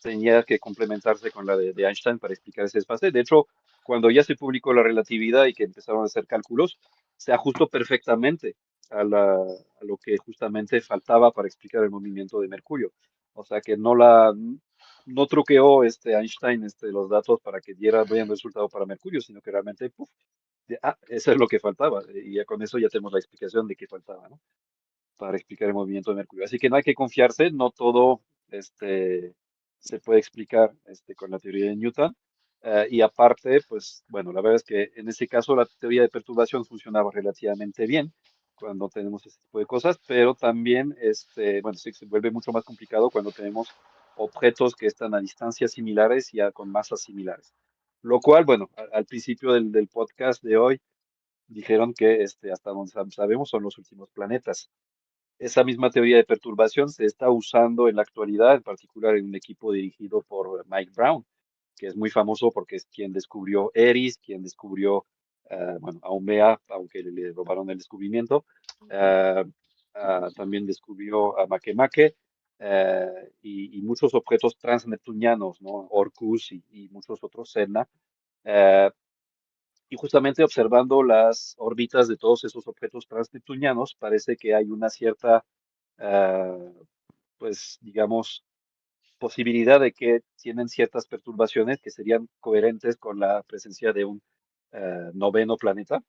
tenía que complementarse con la de Einstein para explicar ese desfase. De hecho, cuando ya se publicó la relatividad y que empezaron a hacer cálculos, se ajustó perfectamente a lo que justamente faltaba para explicar el movimiento de Mercurio. O sea que no truqueó Einstein los datos para que diera buen resultado para Mercurio, sino que realmente, puf, eso es lo que faltaba. Y ya con eso ya tenemos la explicación de qué faltaba, ¿no? Para explicar el movimiento de Mercurio. Así que no hay que confiarse, no todo se puede explicar con la teoría de Newton. Y aparte, pues bueno, la verdad es que en ese caso la teoría de perturbación funcionaba relativamente bien cuando tenemos ese tipo de cosas, pero también bueno, se vuelve mucho más complicado cuando tenemos objetos que están a distancias similares y con masas similares. Lo cual, bueno, al principio del podcast de hoy dijeron que hasta donde sabemos son los últimos planetas. Esa misma teoría de perturbación se está usando en la actualidad, en particular en un equipo dirigido por Mike Brown, que es muy famoso porque es quien descubrió Eris, quien descubrió, bueno, a Umea, aunque le robaron el descubrimiento. eh, También descubrió a Makemake y muchos objetos transneptunianos, ¿no? Orcus y muchos otros, Sedna. Y justamente observando las órbitas de todos esos objetos transneptunianos, parece que hay una cierta, ah, pues digamos, posibilidad de que tienen ciertas perturbaciones que serían coherentes con la presencia de un noveno planeta,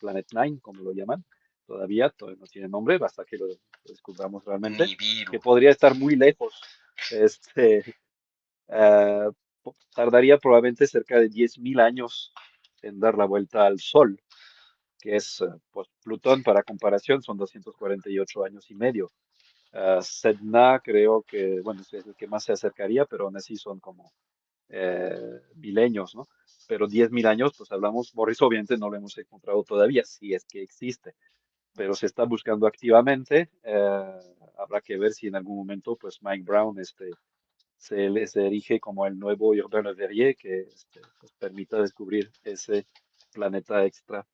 Planet Nine, como lo llaman. Todavía no tiene nombre, hasta que lo descubramos realmente, Nibiru. que podría estar muy lejos. Este, ah, tardaría probablemente cerca de 10.000 años en dar la vuelta al Sol, que es, pues, Plutón para comparación, son 248 años y medio. Sedna creo que, bueno, es el que más se acercaría, pero aún así son como milenios, ¿no? Pero 10.000 años, pues hablamos, por eso obviamente no lo hemos encontrado todavía, si es que existe, pero se está buscando activamente. Habrá que ver si en algún momento, pues Mike Brown, se erige como el nuevo Urbain Le Verrier, que pues, permita descubrir ese planeta extra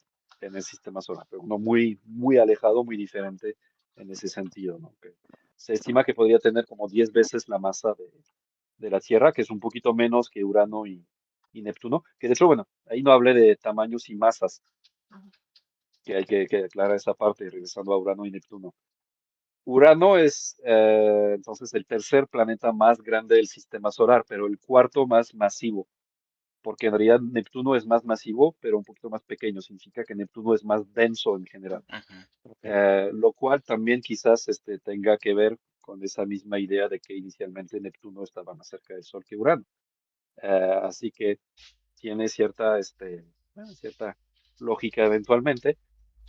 en el sistema solar, pero uno muy, muy alejado, muy diferente en ese sentido, ¿no? Que se estima que podría tener como 10 veces la masa de la Tierra, que es un poquito menos que Urano y Neptuno, que de hecho, bueno, ahí no hablé de tamaños y masas, que hay que aclarar esa parte, regresando a Urano y Neptuno. Urano es entonces el tercer planeta más grande del sistema solar, pero el cuarto más masivo, porque en realidad Neptuno es más masivo, pero un poquito más pequeño. Significa que Neptuno es más denso en general. Ujú. Lo cual también quizás tenga que ver con esa misma idea de que inicialmente Neptuno estaba más cerca del Sol que Urano. Así que tiene cierta lógica eventualmente.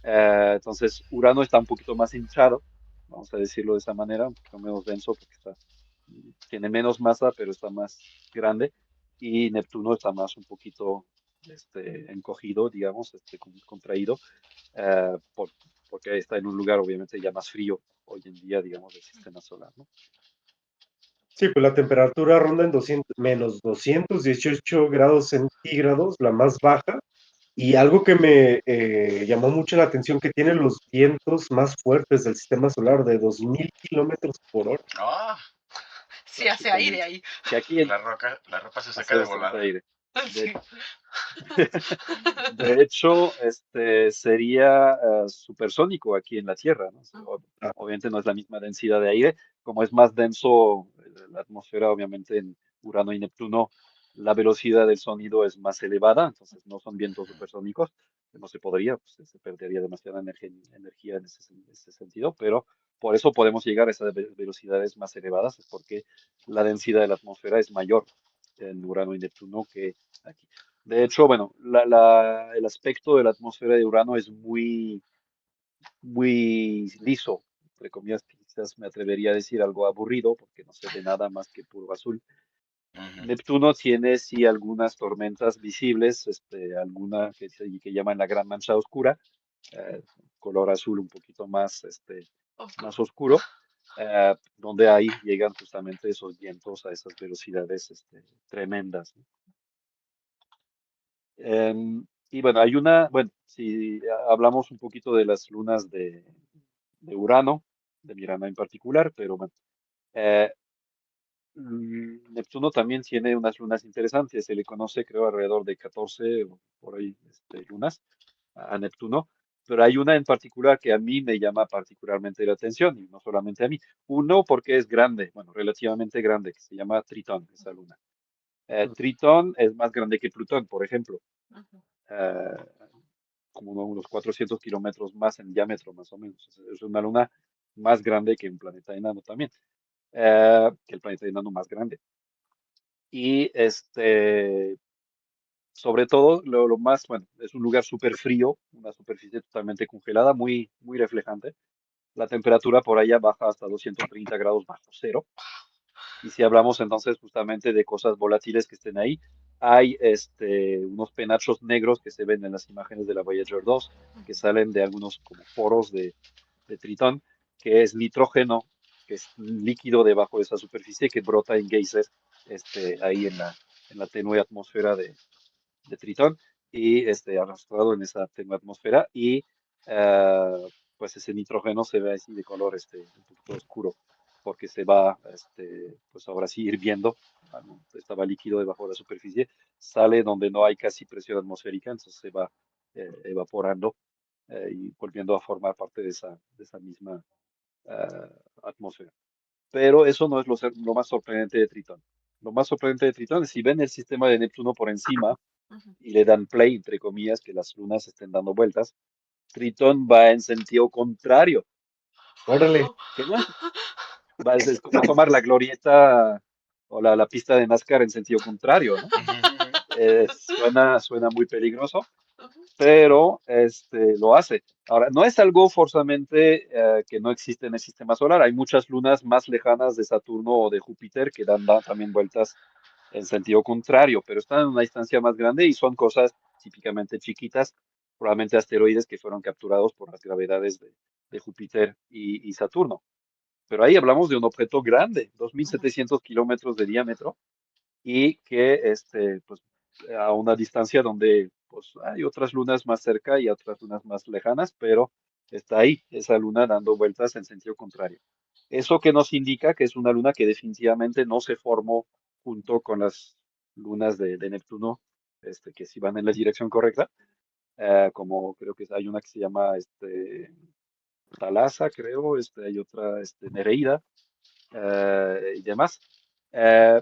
Entonces, Urano está un poquito más hinchado, vamos a decirlo de esa manera, un poquito menos denso porque tiene menos masa, pero está más grande. Y Neptuno está más un poquito encogido, digamos, contraído, eh, por- porque está en un lugar obviamente ya más frío hoy en día, digamos, del sistema solar, ¿no? Sí, pues la temperatura ronda en 200, menos 218 grados centígrados, la más baja. Y algo que me llamó mucho la atención, que tiene los vientos más fuertes del sistema solar, de 2000 kilómetros por hora. Ah, Sí hace aire Prácticamente. ahí. Que aquí la ropa se hace saca de bastante volada. aire. De Sí. De hecho, sería supersónico aquí en la Tierra, ¿no? Ah, Obviamente no es la misma densidad de aire, como es más denso la atmósfera, obviamente en Urano y Neptuno la velocidad del sonido es más elevada, entonces no son vientos supersónicos, que no se podría, pues se perdería demasiada energía en ese sentido, pero por eso podemos llegar a esas velocidades más elevadas, es porque la densidad de la atmósfera es mayor en Urano y Neptuno que aquí. De hecho, bueno, el aspecto de la atmósfera de Urano es muy, muy liso, entre comillas, quizás me atrevería a decir algo aburrido, porque no se ve nada más que puro azul. Ujú. Neptuno tiene sí algunas tormentas visibles, alguna que llaman la Gran Mancha Oscura, color azul un poquito Oscuro. más oscuro, donde ahí llegan justamente esos vientos a esas velocidades tremendas, ¿no? Y bueno, bueno, si hablamos un poquito de las lunas de Urano, de Mirana en particular, pero bueno, eh, Neptuno también tiene unas lunas interesantes, se le conoce creo alrededor de 14 o por ahí lunas a Neptuno, pero hay una en particular que a mí me llama particularmente la atención, y no solamente a mí. Uno, porque es grande, bueno, relativamente grande, que se llama Tritón, esa luna. Tritón es más grande que Plutón, por ejemplo. Ujú. eh, Como unos 400 kilómetros más en diámetro, más o menos. Es una luna más grande que un planeta enano también, que el planeta enano más grande. Y sobre todo, lo más, bueno, es un lugar súper frío, una superficie totalmente congelada, muy, muy reflejante. La temperatura por allá baja hasta 230 grados bajo cero. Y si hablamos entonces justamente de cosas volátiles que estén ahí, hay unos penachos negros que se ven en las imágenes de la Voyager 2, que salen de algunos como poros de Tritón, que es nitrógeno, que es líquido debajo de esa superficie que brota en geysers ahí en la tenue atmósfera de Tritón y arrastrado en esa tenue atmósfera y pues ese nitrógeno se ve así de color un poquito oscuro porque se va pues ahora sí hirviendo estaba líquido debajo de la superficie, sale donde no hay casi presión atmosférica, entonces se va evaporando y volviendo a formar parte de esa misma atmósfera. Pero eso no es lo más sorprendente de Tritón. Lo más sorprendente de Tritón es si ven el sistema de Neptuno por encima Ujú. y le dan play, entre comillas, que las lunas estén dando vueltas, Tritón va en sentido contrario, Órale. que no es, es como tomar la glorieta o la pista de NASCAR en sentido contrario, ¿no? Ujú. Suena muy peligroso, Ujú. pero lo hace. Ahora, no es algo forzosamente que no existe en el sistema solar. Hay muchas lunas más lejanas de Saturno o de Júpiter que dan también vueltas en sentido contrario, pero están en una distancia más grande y son cosas típicamente chiquitas, probablemente asteroides que fueron capturados por las gravedades de Júpiter y Saturno. Pero ahí hablamos de un objeto grande, Ujú. 2.700 kilómetros de diámetro y que pues, a una distancia donde pues, hay otras lunas más cerca y otras lunas más lejanas, pero está ahí, esa luna dando vueltas en sentido contrario. Eso que nos indica que es una luna que definitivamente no se formó junto con las lunas de Neptuno, que sí van en la dirección correcta, como creo que hay una que se llama Thalassa, creo, hay otra, Nereida, y demás. Eh,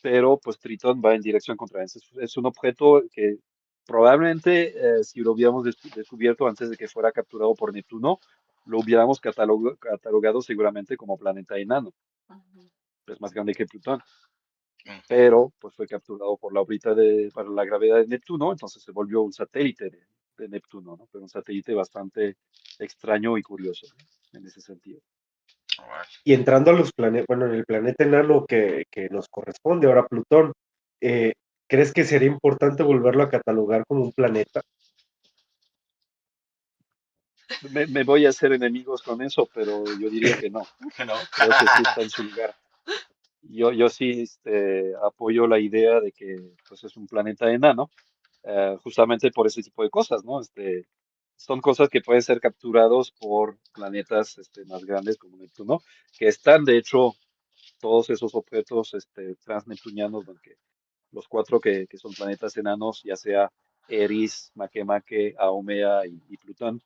pero pues Tritón va en dirección contraria. Es un objeto que probablemente si lo hubiéramos descubierto antes de que fuera capturado por Neptuno, lo hubiéramos catalogado seguramente como planeta enano, Ujú. es más grande que Plutón, Ujú. pero pues fue capturado por la órbita para la gravedad de Neptuno, entonces se volvió un satélite de Neptuno, ¿no? Pero un satélite bastante extraño y curioso, ¿no? En ese sentido. Órale. Y entrando a los planetas, bueno, en el planeta enano que nos corresponde ahora Plutón, eh, ¿crees que sería importante volverlo a catalogar como un planeta? Me voy a hacer enemigos con eso, pero yo diría que no. ¿No? Creo que sí está en su lugar. Yo sí apoyo la idea de que pues, es un planeta enano, justamente por ese tipo de cosas, ¿no? Son cosas que pueden ser capturados por planetas más grandes como Neptuno, que están, de hecho, todos esos objetos transneptunianos, aunque los cuatro que son planetas enanos, ya sea Eris, Makemake, Haumea y Plutón,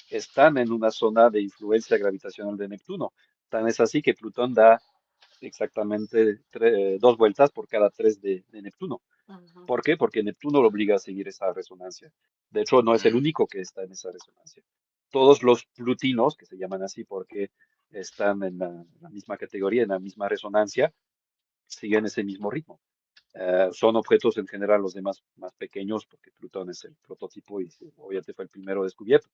están en una zona de influencia gravitacional de Neptuno. Tan es así que Plutón da exactamente dos vueltas por cada tres de Neptuno. Ujú. ¿Por qué? Porque Neptuno lo obliga a seguir esa resonancia. De hecho, no es el Mm. único que está en esa resonancia. Todos los plutinos, que se llaman así porque están en la misma categoría, en la misma resonancia, siguen ese mismo ritmo. Son objetos en general los demás más pequeños, porque Plutón es el prototipo y obviamente fue el primero descubierto.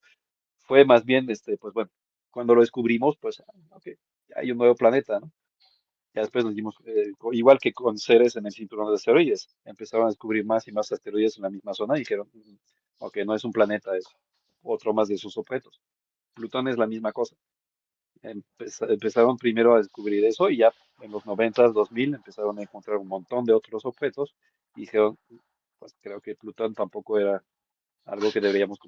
Fue más bien, pues bueno, cuando lo descubrimos, pues, ok, hay un nuevo planeta, ¿no? Ya después nos dimos, igual que con Ceres en el cinturón de asteroides, empezaron a descubrir más y más asteroides en la misma zona y dijeron, ok, no es un planeta, es otro más de sus objetos. Plutón es la misma cosa. Empezaron primero a descubrir eso y ya en los 90s, 2000 empezaron a encontrar un montón de otros objetos y dijeron, pues creo que Plutón tampoco era algo que deberíamos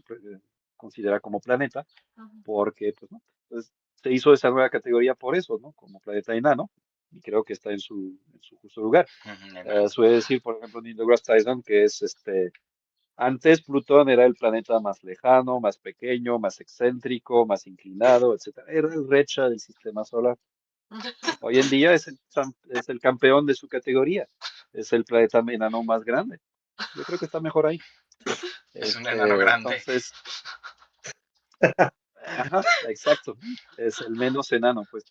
considerar como planeta Ujú. porque pues, ¿no? Entonces, se hizo esa nueva categoría por eso, ¿no? Como planeta enano, y creo que está en su justo lugar. Ujú. Enano. Suele decir, por ejemplo, Neil deGrasse Tyson, que es antes Plutón era el planeta más lejano, más pequeño, más excéntrico, más inclinado, etcétera. Era el recha del sistema solar. Hoy en día es el campeón de su categoría. Es el planeta enano más grande. Yo creo que está mejor ahí. Es un enano grande. Entonces, ajá, exacto. Es el menos enano, pues.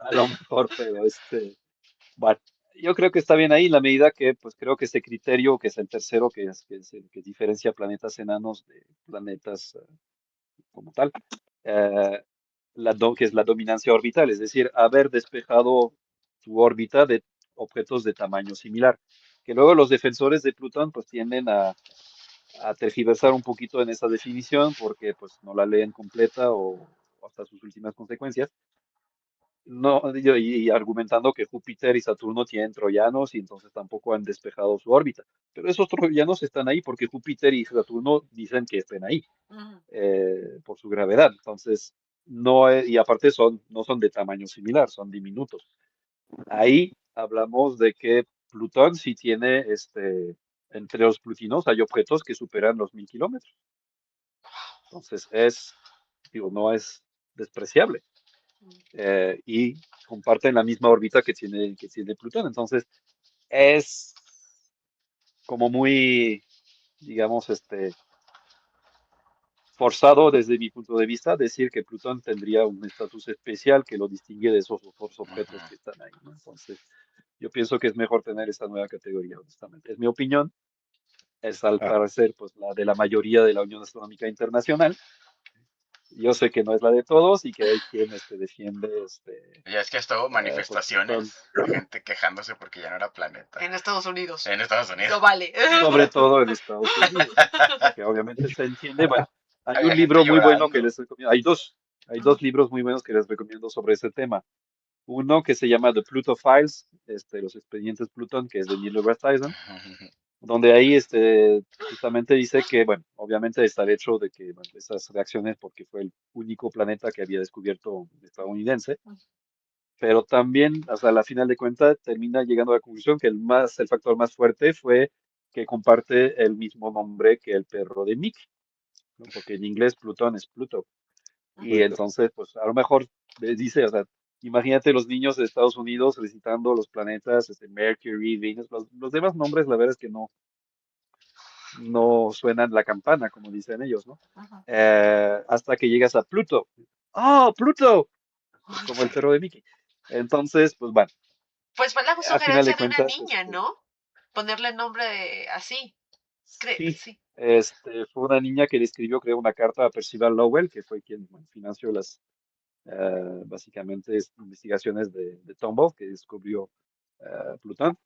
A lo mejor, pero bueno, yo creo que está bien ahí en la medida que, pues creo que ese criterio, que es el tercero, que es el que diferencia planetas enanos de planetas como tal, eh, que es la dominancia orbital, es decir, haber despejado su órbita de objetos de tamaño similar, que luego los defensores de Plutón pues tienden a tergiversar un poquito en esa definición porque pues no la leen completa o hasta sus últimas consecuencias. No, y argumentando que Júpiter y Saturno tienen troyanos y entonces tampoco han despejado su órbita. Pero esos troyanos están ahí porque Júpiter y Saturno dicen que estén ahí Ujú. por su gravedad. Entonces, no, y aparte no son de tamaño similar, son diminutos. Ahí hablamos de que Plutón sí tiene, entre los plutinos hay objetos que superan los 1000 kilómetros. Entonces digo, no es despreciable. Y comparten la misma órbita que tiene Plutón. Entonces, es como muy, digamos, forzado desde mi punto de vista decir que Plutón tendría un estatus especial que lo distingue de esos otros objetos Ujú. que están ahí, ¿no? Entonces, yo pienso que es mejor tener esta nueva categoría, honestamente. Es mi opinión, es al Ah, parecer pues la de la mayoría de la Unión Astronómica Internacional. Yo sé que no es la de todos y que hay quien defiende Ya es que estuvo pues Plutón, manifestaciones de gente quejándose porque ya no era planeta. En Estados Unidos. En Estados No Unidos. vale. sobre todo en Estados Unidos, que obviamente se entiende. Bueno, hay un Había gente libro muy bueno que llorando. les recomiendo, hay dos libros muy buenos que les recomiendo sobre ese tema. Uno que se llama The Pluto Files, los expedientes Plutón, que es de Neil deGrasse Tyson, donde ahí justamente dice que, bueno, obviamente está el hecho de que bueno, esas reacciones, porque fue el único planeta que había descubierto un estadounidense, pero también, hasta la final de cuentas, termina llegando a la conclusión que el factor más fuerte fue que comparte el mismo nombre que el perro de Mickey, ¿no? Porque en inglés Plutón es Pluto. Y entonces, pues a lo mejor dice, o sea, imagínate los niños de Estados Unidos recitando los planetas, Mercury, Venus, los demás nombres, la verdad es que no suenan la campana, como dicen ellos, ¿no? Hasta que llegas a Pluto. ¡Oh, Pluto! Pues como el perro de Mickey. Entonces, pues bueno, Pues fue la a final de sugerencia de una cuentas, niña, ¿no? Ponerle nombre así. sí, Sí. fue una niña que le escribió, creo, una carta a Percival Lowell, que fue quien bueno, financió básicamente, investigaciones de Tombaugh, que descubrió Plutón.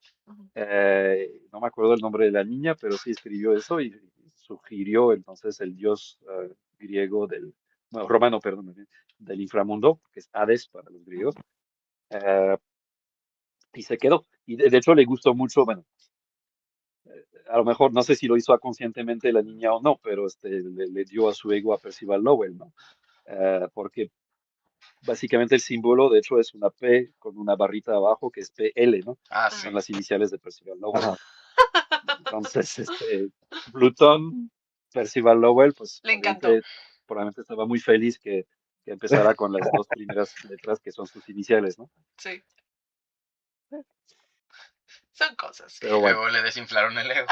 No me acuerdo el nombre de la niña, pero sí escribió eso y sugirió entonces el dios griego no, romano, perdón, del inframundo, que es Hades para los griegos, eh, y se quedó. Y de hecho le gustó mucho, bueno, a lo mejor no sé si lo hizo conscientemente la niña o no, pero le dio a su ego a Percival Lowell, ¿no? Porque básicamente el símbolo, de hecho, es una P con una barrita abajo que es PL, ¿no? Ah, Que sí. son las iniciales de Percival Lowell. ajá. Entonces, Plutón, Percival Lowell, pues Le encantó. probablemente estaba muy feliz que empezara con las dos primeras letras que son sus iniciales, ¿no? Sí. Son cosas. Pero bueno, Luego le desinflaron el ego.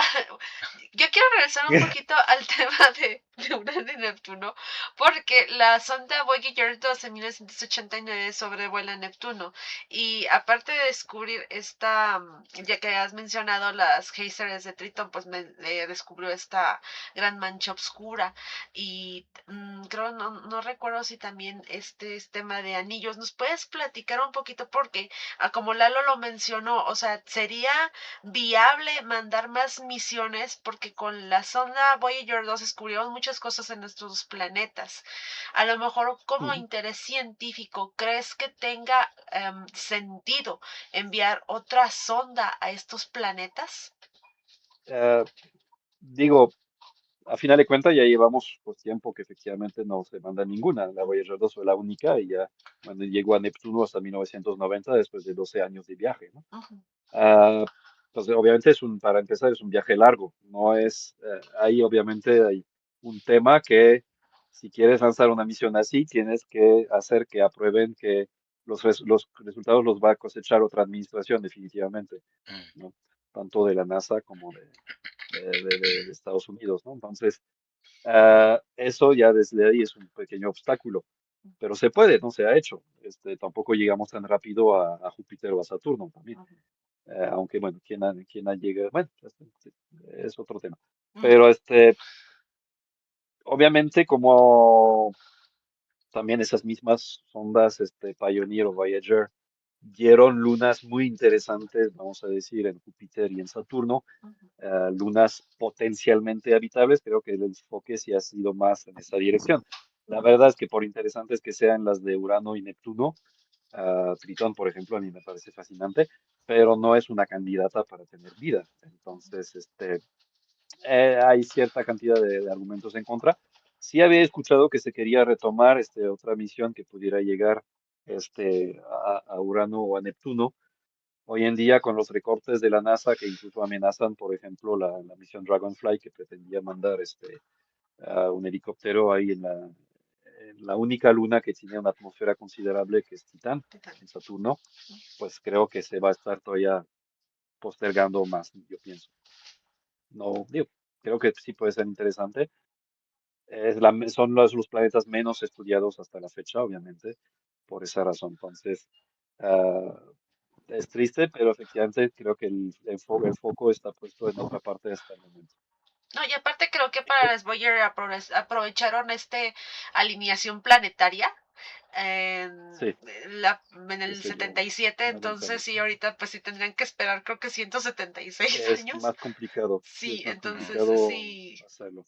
Yo quiero regresar un poquito al tema de Urano y Neptuno, porque la sonda Voyager 2 en 1989 sobrevuela Neptuno. Y aparte de descubrir ya que has mencionado las géiseres de Tritón, pues descubrió esta gran mancha oscura. Y creo, no recuerdo si también este es tema de anillos. ¿Nos puedes platicar un poquito? Porque, como Lalo lo mencionó, o sea, sería viable mandar más misiones porque con la sonda Voyager 2 descubrimos muchas cosas en nuestros planetas. A lo mejor como ujú. interés científico, ¿crees que tenga sentido enviar otra sonda a estos planetas? Eh, digo, a final de cuentas ya llevamos pues, tiempo que efectivamente no se manda ninguna. La Voyager 2 fue la única y ya bueno, llegó a Neptuno hasta 1990 después de 12 años de viaje, ¿no? Ujú, Ah, pues obviamente para empezar es un viaje largo, no es, ahí obviamente hay un tema que si quieres lanzar una misión así, tienes que hacer que aprueben que los resultados los va a cosechar otra administración definitivamente, Mm. ¿no? Tanto de la NASA como de Estados Unidos, ¿no? Entonces, eso ya desde ahí es un pequeño obstáculo, pero se puede, no se ha hecho. Tampoco llegamos tan rápido a Júpiter o a Saturno también. ujú, Aunque bueno, quién ha llegado, bueno, es otro tema. ujú, Pero obviamente como también esas mismas sondas, Pioneer o Voyager, dieron lunas muy interesantes, vamos a decir, en Júpiter y en Saturno, ujú, lunas potencialmente habitables, creo que el enfoque sí ha sido más en esa dirección. La verdad es que por interesantes que sean las de Urano y Neptuno, Tritón, por ejemplo, a mí me parece fascinante, pero no es una candidata para tener vida. Entonces, hay cierta cantidad de argumentos en contra. Sí había escuchado que se quería retomar otra misión que pudiera llegar a Urano o a Neptuno, hoy en día con los recortes de la NASA que incluso amenazan, por ejemplo, la misión Dragonfly que pretendía mandar a un helicóptero ahí en la única luna que tiene una atmósfera considerable, que es Titán, en Saturno, pues creo que se va a estar todavía postergando más, yo pienso. No, digo, creo que sí puede ser interesante. Son los planetas menos estudiados hasta la fecha, obviamente, por esa razón. Entonces, ah, es triste, pero efectivamente creo que el foco está puesto en otra parte hasta el momento. No, y aparte creo que para las Voyager aprovecharon alineación planetaria Sí, en que el sería 77, una ventaja. entonces sí, ahorita pues sí tendrían que esperar creo que 176 Es años. más complicado, sí Sí, es más entonces complicado sí. hacerlo.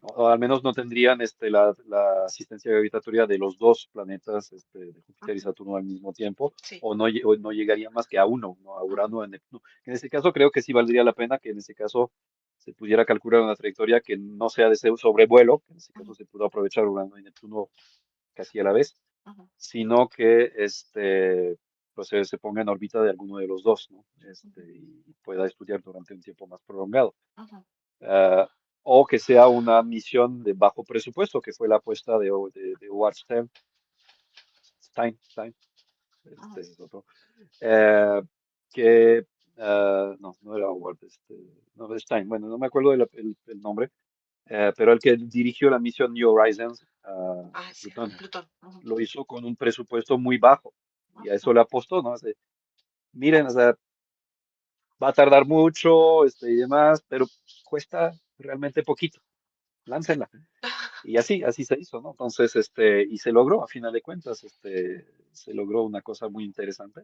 O al menos no tendrían la asistencia gravitatoria de los dos planetas, de Júpiter y Ujú, Saturno al mismo tiempo, sí. o no llegarían más que a uno, ¿no? A Ujú, Urano, a Neptuno. En ese caso creo que sí valdría la pena que en ese caso se pudiera calcular una trayectoria que no sea de ese sobrevuelo, que en ese caso ujú, se pudo aprovechar Urano y Neptuno casi a la vez, ujú, sino que pues se ponga en órbita de alguno de los dos, ¿no? ujú, Y pueda estudiar durante un tiempo más prolongado. ujú, Ah, o que sea una misión de bajo presupuesto, que fue la apuesta de Howard Stein, ujú. este es otro, eh, que, no, no era Howard, no, Stein, bueno, no me acuerdo el nombre, pero el que dirigió la misión New Horizons Ah, a sí, Plutón, Plutón. Ujú, lo hizo con un presupuesto muy bajo, y a ujú. eso le apostó, ¿no? Miren, o sea, va a tardar mucho, y demás, pero cuesta realmente poquito, Sí. láncenla. Y así se hizo, ¿no? Entonces, y se logró, a final de cuentas, se logró una cosa muy interesante.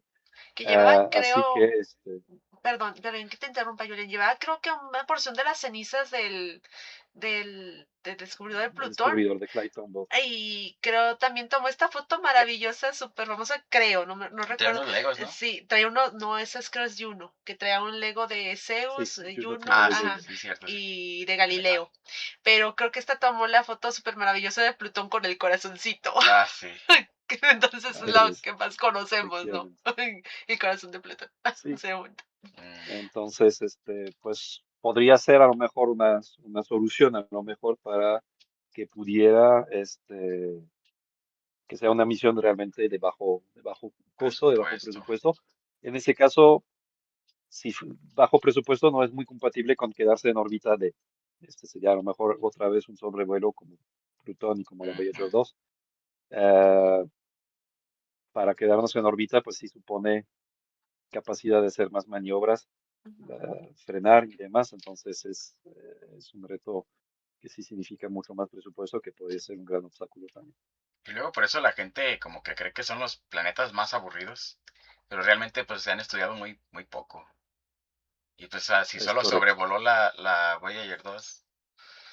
Que llevaba, Así que, creo, perdón que te interrumpa, Julián, llevaba creo que una porción de las cenizas del descubridor de el Plutón. descubridor de Clayton, Y creo también tomó esta foto maravillosa, súper famosa, creo, no Trae recuerdo. unos Legos, ¿no? Sí, traía uno, no, esa es creo es Juno, que traía un Lego de sí, Zeus, Juno tiene Juno, Ah, Lego sí, ajá, Juno. sí, cierto. y de De Legal. Galileo. Pero creo que esta tomó la foto súper maravillosa de Plutón con el corazoncito. Ah, sí. Que entonces es Así lo es, que más conocemos, ¿no? efectivamente. El corazón de Plutón. Sí, Se bonito. Mm, entonces, pues podría ser a lo mejor una solución, a lo mejor para que pudiera, que sea una misión realmente de bajo costo, de bajo presupuesto. presupuesto. En ese caso, si bajo presupuesto no es muy compatible con quedarse en órbita sería a lo mejor otra vez un sobrevuelo como Plutón y como la Ujú. Voyager 2. Eh, para quedarnos en órbita, pues sí supone capacidad de hacer más maniobras, Ujú. frenar y demás. Entonces es un reto que sí significa mucho más presupuesto, que puede ser un gran obstáculo también. Y luego por eso la gente como que cree que son los planetas más aburridos, pero realmente pues se han estudiado muy, muy poco. Y pues si Es solo correcto. sobrevoló la Voyager 2,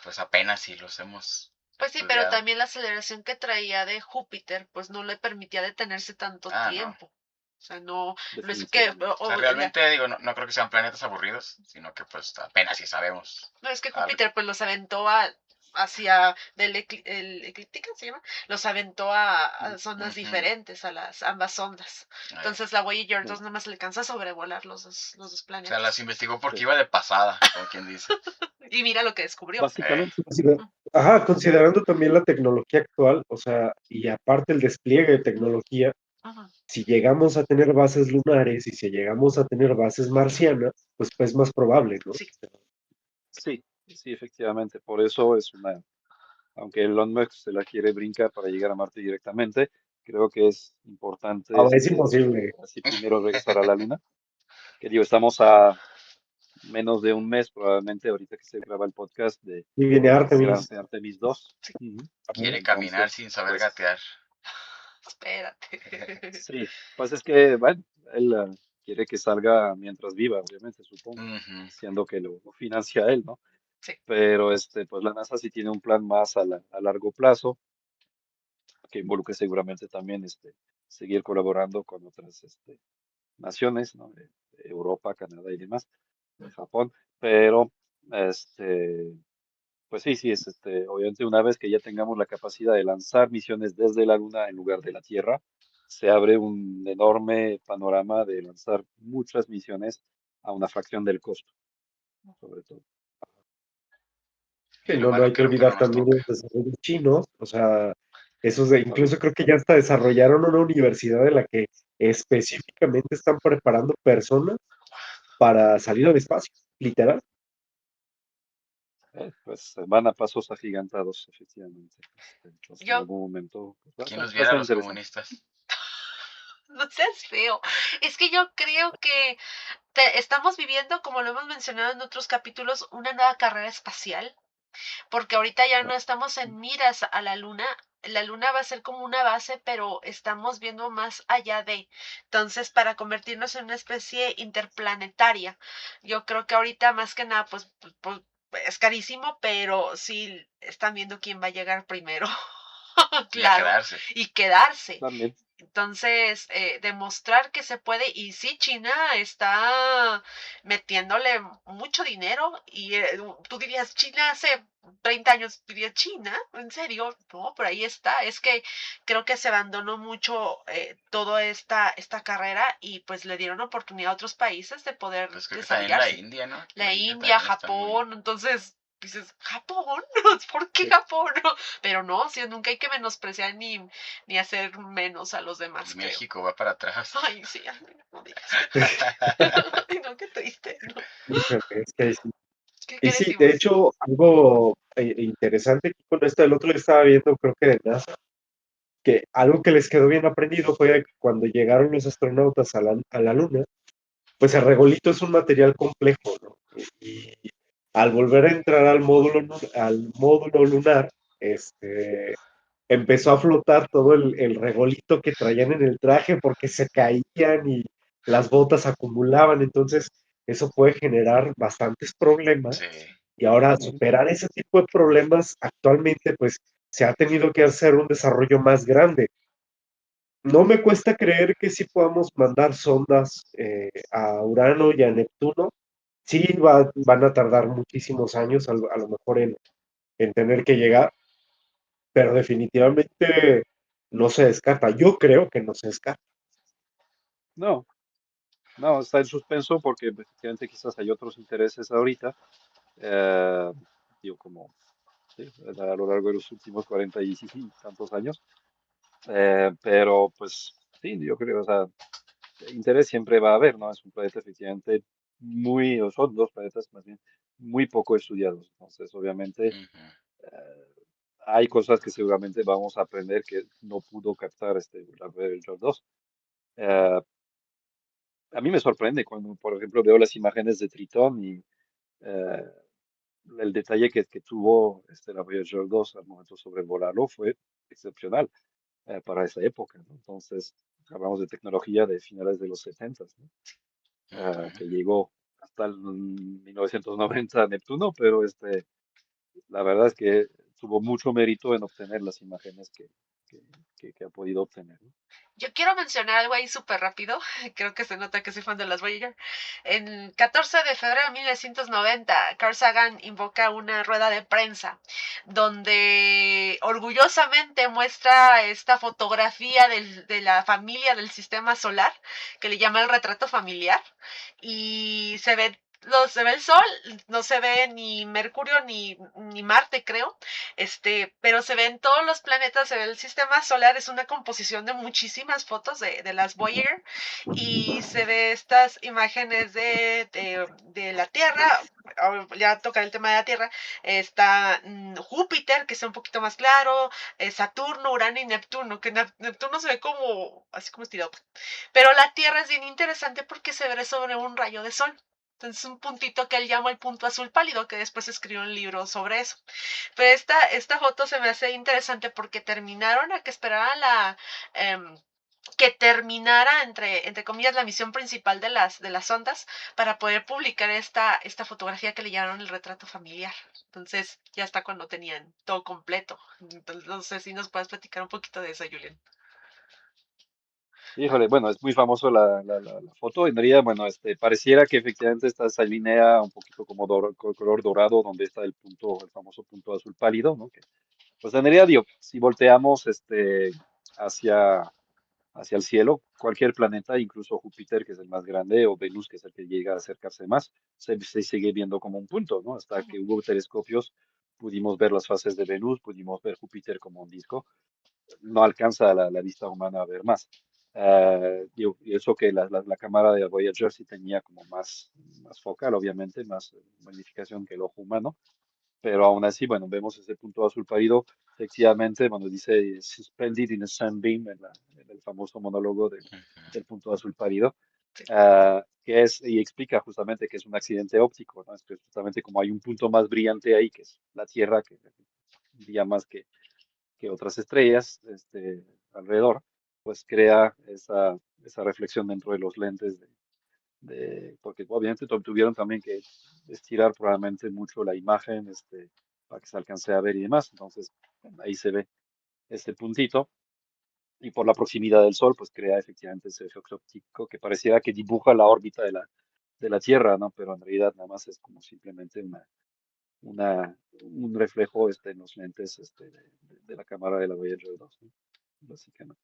pues apenas si los hemos Pues sí, pero estudiado. también la aceleración que traía de Júpiter, pues no le permitía detenerse tanto Ah, no. tiempo. O sea, no, no es que, Definitivamente. O sea, realmente digo, no creo que sean planetas aburridos, sino que pues apenas si sabemos no es que algo. Júpiter pues los aventó hacia el eclíptica se llama, los aventó a zonas Ujú. diferentes, a las ambas ondas. Eh, Entonces la Voyager Sí, 2 nada más le alcanza a sobrevolar los dos o sea, las planetas. investigó porque sí. iba de pasada, como quien dice. Y mira lo que descubrió. Eh, Básicamente, Ajá, considerando también la tecnología actual, o sea, y aparte el despliegue de tecnología, Ujú, si llegamos a tener bases lunares y si llegamos a tener bases marcianas, pues es más probable, ¿no? sí. sí, sí, efectivamente. Por eso aunque Elon Musk se la quiere brincar para llegar a Marte directamente, creo que es importante, Ahora es imposible. así primero regresar a la Luna. Que digo, estamos a menos de un mes, probablemente, ahorita que se graba el podcast, Y viene del Artemis. lance Artemis 2. Sí, Ujú. quiere caminar Entonces, sin saber pues gatear. espérate. sí, pues es que, bueno, él quiere que salga mientras viva, obviamente, supongo, Ujú. siendo que lo financia él, ¿no? Sí. Pero pues la NASA sí tiene un plan más a largo plazo, que involucre seguramente también seguir colaborando con otras naciones, ¿no? De Europa, Canadá y demás, Japón, pero este, pues sí, sí, obviamente una vez que ya tengamos la capacidad de lanzar misiones desde la Luna en lugar de la Tierra, se abre un enorme panorama de lanzar muchas misiones a una fracción del costo, sobre todo. Y Sí, lo no malo hay que que nunca no olvidar nos también toca. los desarrollos chinos, o sea, Claro. incluso creo que ya hasta desarrollaron una universidad en la que específicamente están preparando personas para salir al espacio, literal. Pues van a pasos agigantados, efectivamente. Entonces, en Yo, algún momento pues, ¿Quién nos va a viera a estar los interesante. comunistas? no seas feo. Es que yo creo que estamos viviendo, como lo hemos mencionado en otros capítulos, una nueva carrera espacial, porque ahorita ya no estamos en miras a la luna. La luna va a ser como una base, pero estamos viendo más allá de. Entonces, para convertirnos en una especie interplanetaria, yo creo que ahorita más que nada, pues es carísimo, pero sí están viendo quién va a llegar primero. Y a Claro, quedarse. y quedarse. También, Entonces, demostrar que se puede, y sí, China está metiéndole mucho dinero, y tú dirías, China hace 30 años, dirías, China, ¿en serio? No, pero ahí está, es que creo que se abandonó mucho toda esta carrera y pues le dieron oportunidad a otros países de poder Pues creo que también la desarrollarse. India, ¿no? La La India India, también está muy... Japón, entonces dices, ¿Japón? ¿Por qué sí, Japón? Pero no, sí, nunca hay que menospreciar ni hacer menos a los Y demás, creo. México va para atrás. Ay, sí, ay, no digas. Ay, no, qué triste, ¿no? Híjole, es que sí. ¿Qué Y sí, de decimos? hecho, algo interesante aquí con esto, el otro día estaba viendo, creo que de NASA, que algo que les quedó bien aprendido fue que cuando llegaron los astronautas a la Luna, pues el regolito es un material complejo, ¿no? Y al volver a entrar al módulo lunar, este, empezó a flotar todo el regolito que traían en el traje porque se caían y las botas acumulaban, entonces eso puede generar bastantes problemas Sí. y ahora sí. superar ese tipo de problemas actualmente pues se ha tenido que hacer un desarrollo más grande. No me cuesta creer que sí podamos mandar sondas a Urano y a Neptuno. Sí van a tardar muchísimos años a lo mejor en tener que llegar, pero definitivamente no se descarta. Yo creo que no se descarta. No, no, está en suspenso porque efectivamente quizás hay otros intereses ahorita, eh, digo, como sí, a lo largo de los últimos 40 y tantos años. Pero pues sí, yo creo, o sea, interés siempre va a haber, ¿no? Es un planeta efectivamente muy, o son dos planetas más bien, muy poco estudiados. Entonces, obviamente, Ujú. hay cosas que seguramente vamos a aprender que no pudo captar la Voyager 2. Eh, a mí me sorprende cuando, por ejemplo, veo las imágenes de Tritón y eh, el detalle que tuvo la Voyager 2 al momento de sobrevolarlo fue excepcional para esa época, ¿no? Entonces, hablamos de tecnología de finales de los 70, ¿no? Ujú. Que llegó hasta el 1990 a Neptuno, pero la verdad es que tuvo mucho mérito en obtener las imágenes que, que ha podido obtener, ¿no? Yo quiero mencionar algo ahí súper rápido. Creo que se nota que soy fan de las Voyager. En 14 de febrero de 1990, Carl Sagan invoca una rueda de prensa donde orgullosamente muestra esta fotografía de la familia del sistema solar, que le llama el retrato familiar, y se ve el sol, no se ve ni Mercurio ni Marte, creo, pero se ven todos los planetas, se ve el sistema solar, es una composición de muchísimas fotos de las Voyager, y se ve estas imágenes de la Tierra. Ya toca el tema de la Tierra, está Júpiter, que es un poquito más claro, Saturno, Urano y Neptuno, que Neptuno se ve como, así como estirado, pero la Tierra es bien interesante porque se ve sobre un rayo de sol. Entonces, un puntito que él llama el punto azul pálido, que después escribió un libro sobre eso. Pero esta foto se me hace interesante porque terminaron a que esperaran que terminara, entre comillas, la misión principal de las ondas para poder publicar esta fotografía que le llamaron el retrato familiar. Entonces, ya está cuando tenían todo completo. Entonces, no sé si nos puedes platicar un poquito de eso, Julián. Híjole, bueno, es muy famoso la foto. En realidad, bueno, pareciera que efectivamente esta se alinea un poquito como color dorado, donde está el punto, el famoso punto azul pálido, ¿no? Que, pues en realidad, digo, si volteamos hacia hacia el cielo. Cualquier planeta, incluso Júpiter, que es el más grande, o Venus, que es el que llega a acercarse más, se sigue viendo como un punto, ¿no? Hasta que hubo telescopios, pudimos ver las fases de Venus, pudimos ver Júpiter como un disco. No alcanza la vista humana a ver más. Y eso que la cámara de Voyager sí tenía como más focal, obviamente, más magnificación que el ojo humano, pero aún así, bueno, vemos ese punto azul pálido, efectivamente, bueno, dice suspended in a sunbeam en el famoso monólogo del punto azul pálido, Sí. que es, y explica justamente que es un accidente óptico, ¿no? Es que justamente como hay un punto más brillante ahí, que es la Tierra, que brilla más que otras estrellas alrededor, pues crea esa reflexión dentro de los lentes porque obviamente tuvieron también que estirar probablemente mucho la imagen para que se alcance a ver y demás. Entonces, ahí se ve este puntito y por la proximidad del Sol, pues crea efectivamente ese efecto óptico que pareciera que dibuja la órbita de la Tierra, ¿no? Pero en realidad nada más es como simplemente un reflejo en los lentes de la cámara de la Voyager 2, ¿no? Básicamente.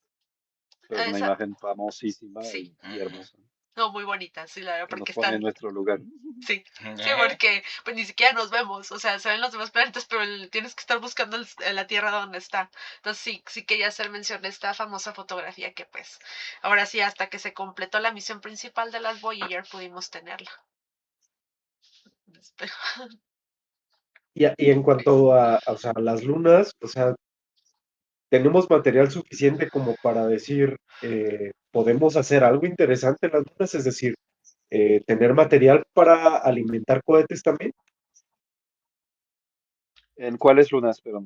Pero es una Esa, imagen famosísima sí. y hermosa, No, muy bonita, sí, la verdad, que nos porque pone en están. nuestro lugar. Sí, sí, porque pues ni siquiera nos vemos, o sea, se ven los demás planetas, pero tienes que estar buscando la Tierra donde está. Entonces sí, sí quería hacer mención de esta famosa fotografía que pues ahora sí, hasta que se completó la misión principal de las Voyager pudimos tenerla. Pero- Y en cuanto o sea, las lunas, o sea, tenemos material suficiente como para decir, podemos hacer algo interesante en las lunas, es decir, tener material para alimentar cohetes también. ¿En cuáles lunas? ¿Pero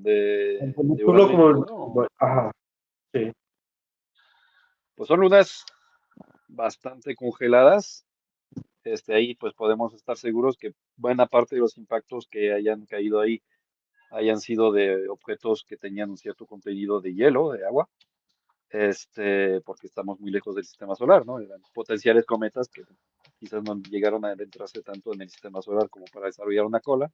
Tanto de Neptuno Urano y como, Neptuno? ajá, sí, Pues son lunas bastante congeladas. Ahí pues podemos estar seguros que buena parte de los impactos que hayan caído ahí hayan sido de objetos que tenían un cierto contenido de hielo, de agua, porque estamos muy lejos del sistema solar, ¿no? Eran potenciales cometas que quizás no llegaron a adentrarse tanto en el sistema solar como para desarrollar una cola,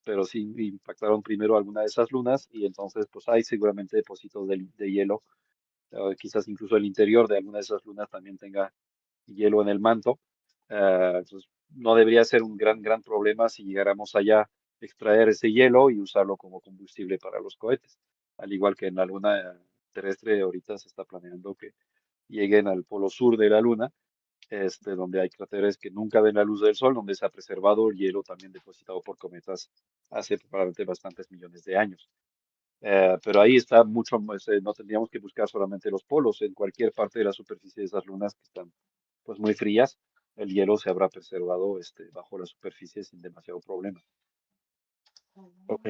pero sí impactaron primero alguna de esas lunas y entonces pues hay seguramente depósitos de hielo, quizás incluso el interior de alguna de esas lunas también tenga hielo en el manto. Entonces, no debería ser un gran problema si llegáramos allá a extraer ese hielo y usarlo como combustible para los cohetes. Al igual que en la luna terrestre, ahorita se está planeando que lleguen al polo sur de la luna, donde hay cráteres que nunca ven la luz del sol, donde se ha preservado el hielo también depositado por cometas hace probablemente bastantes millones de años. Pero ahí está mucho más, no tendríamos que buscar solamente los polos, en cualquier parte de la superficie de esas lunas que están pues muy frías, el hielo se habrá preservado bajo la superficie sin demasiado problema. ok.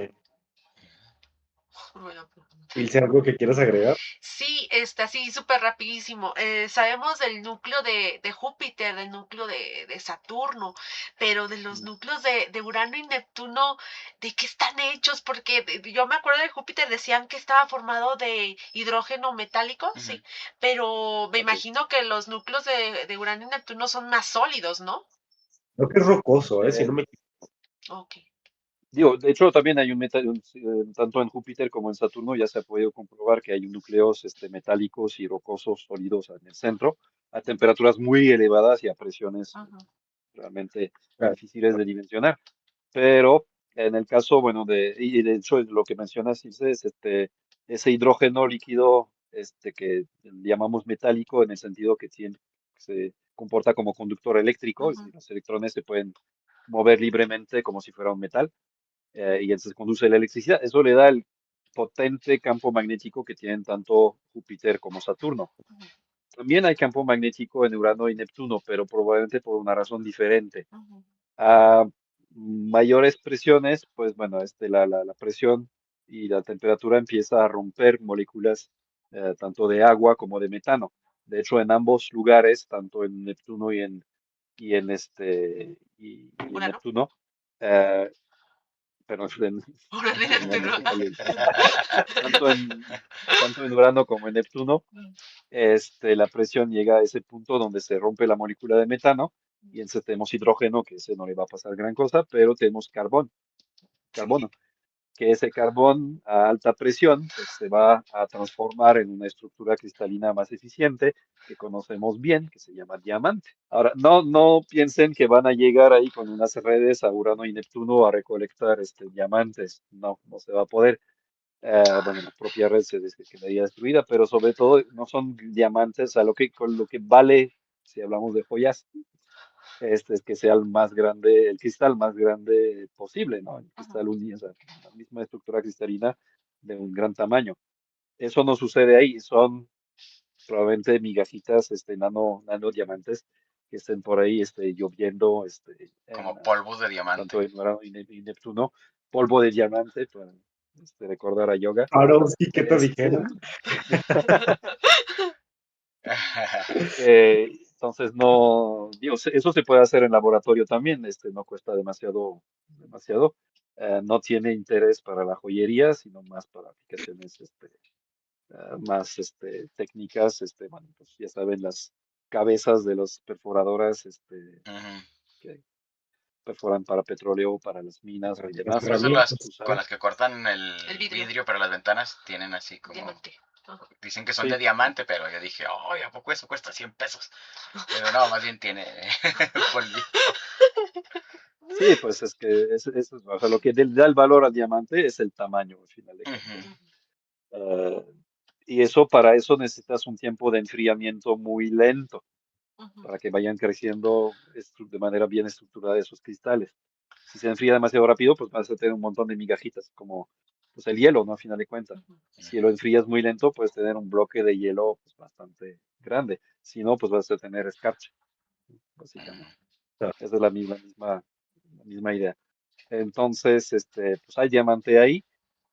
Bueno, Ilse, ¿algo que quieras agregar? sí, así súper rapidísimo. Sabemos del núcleo de Júpiter, del núcleo de Saturno, pero de los núcleos de Urano y Neptuno, ¿de qué están hechos? Porque yo me acuerdo de Júpiter, decían que estaba formado de hidrógeno metálico, sí, pero me Ok. imagino que los núcleos de Urano y Neptuno son más sólidos, ¿no? Creo que es rocoso, si Eh, no me Ok. Digo, de hecho también hay tanto en Júpiter como en Saturno ya se ha podido comprobar que hay núcleos metálicos y rocosos sólidos en el centro a temperaturas muy elevadas y a presiones Ujú, realmente equivoco. difíciles de dimensionar. Pero en el caso, bueno, y de hecho lo que mencionas, Ilse, es ese hidrógeno líquido que llamamos metálico en el sentido que se comporta como conductor eléctrico, es ujú, decir, los electrones se pueden mover libremente como si fuera un metal, y entonces conduce la electricidad. Eso le da el potente campo magnético que tienen tanto Júpiter como Saturno. También hay campo magnético en Urano y Neptuno, pero probablemente por una razón diferente. ujú, A mayores presiones, pues bueno, la presión y la temperatura empieza a romper moléculas tanto de agua como de metano. De hecho, en ambos lugares, tanto en Neptuno y en Urano. Neptuno, eh, perdón, Urano y no Neptuno. sé cuál es, tanto en Urano como en Neptuno, la presión llega a ese punto donde se rompe la molécula de metano y entonces tenemos hidrógeno, que ese no le va a pasar gran cosa, pero tenemos Sí. carbono. que ese carbón a alta presión pues, se va a transformar en una estructura cristalina más eficiente que conocemos bien, que se llama diamante. Ahora, no piensen que van a llegar ahí con unas redes a Urano y Neptuno a recolectar diamantes. No se va a poder. Bueno, la propia red quedaría destruida, pero sobre todo no son diamantes, a con lo que vale, si hablamos de joyas, es que sea el más grande, el cristal más grande posible, ¿no? El Ujú. cristal unido, o sea, la misma estructura cristalina de un gran tamaño. Eso no sucede ahí, son probablemente migajitas, nano diamantes que estén por ahí, lloviendo, Como polvos de tanto diamante. en Urano y Neptuno, polvo de diamante, para recordar a Yoga. Ahora sí, ¿qué te Este, dijeron? entonces no, digo, eso se puede hacer en laboratorio también, no cuesta demasiado. No tiene interés para la joyería, sino más para aplicaciones más técnicas, bueno, pues ya saben, las cabezas de las perforadoras Ujú. que perforan para petróleo, para las minas y Las demás, Por eso herramientas. con usar. las que cortan El el vidrio, vidrio para las ventanas tienen así como, diamante. Ajá. dicen que son de Sí, diamante, pero yo dije, ay, ¿a poco eso cuesta 100 pesos? Pero no, más bien tiene polvito. sí, pues es que eso es, o sea, lo que le da el valor al diamante es el tamaño, al final de Ujú. cuentas. Eh, y eso, para eso necesitas un tiempo de enfriamiento muy lento, Ujú. para que vayan creciendo de manera bien estructurada esos cristales. Si se enfría demasiado rápido, pues vas a tener un montón de migajitas, como pues el hielo, ¿no? A final de cuentas. Ujú. Si lo enfrías muy lento, puedes tener un bloque de hielo pues, bastante grande. Si no, pues vas a tener escarcha, Ujú. básicamente. Esa es la misma idea. Entonces, pues hay diamante ahí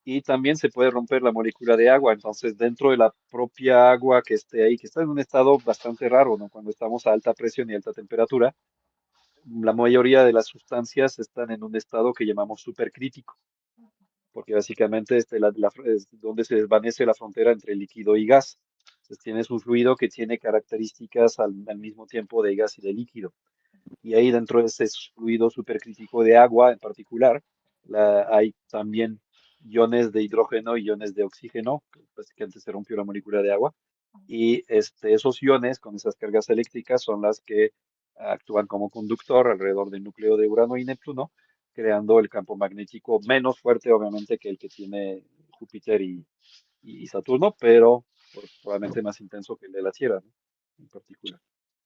y también se puede romper la molécula de agua. Entonces, dentro de la propia agua que esté ahí, que está en un estado bastante raro, ¿no? Cuando estamos a alta presión y alta temperatura, la mayoría de las sustancias están en un estado que llamamos supercrítico, porque básicamente es donde se desvanece la frontera entre líquido y gas. Entonces, tienes un fluido que tiene características al mismo tiempo de gas y de líquido. Y ahí dentro de ese fluido supercrítico de agua en particular, hay también iones de hidrógeno y iones de oxígeno, que básicamente se rompió la molécula de agua. Y esos iones con esas cargas eléctricas son las que actúan como conductor alrededor del núcleo de Urano y Neptuno, creando el campo magnético menos fuerte, obviamente, que el que tiene Júpiter y Saturno, pero pues, probablemente más intenso que el de la Tierra, ¿no? En particular.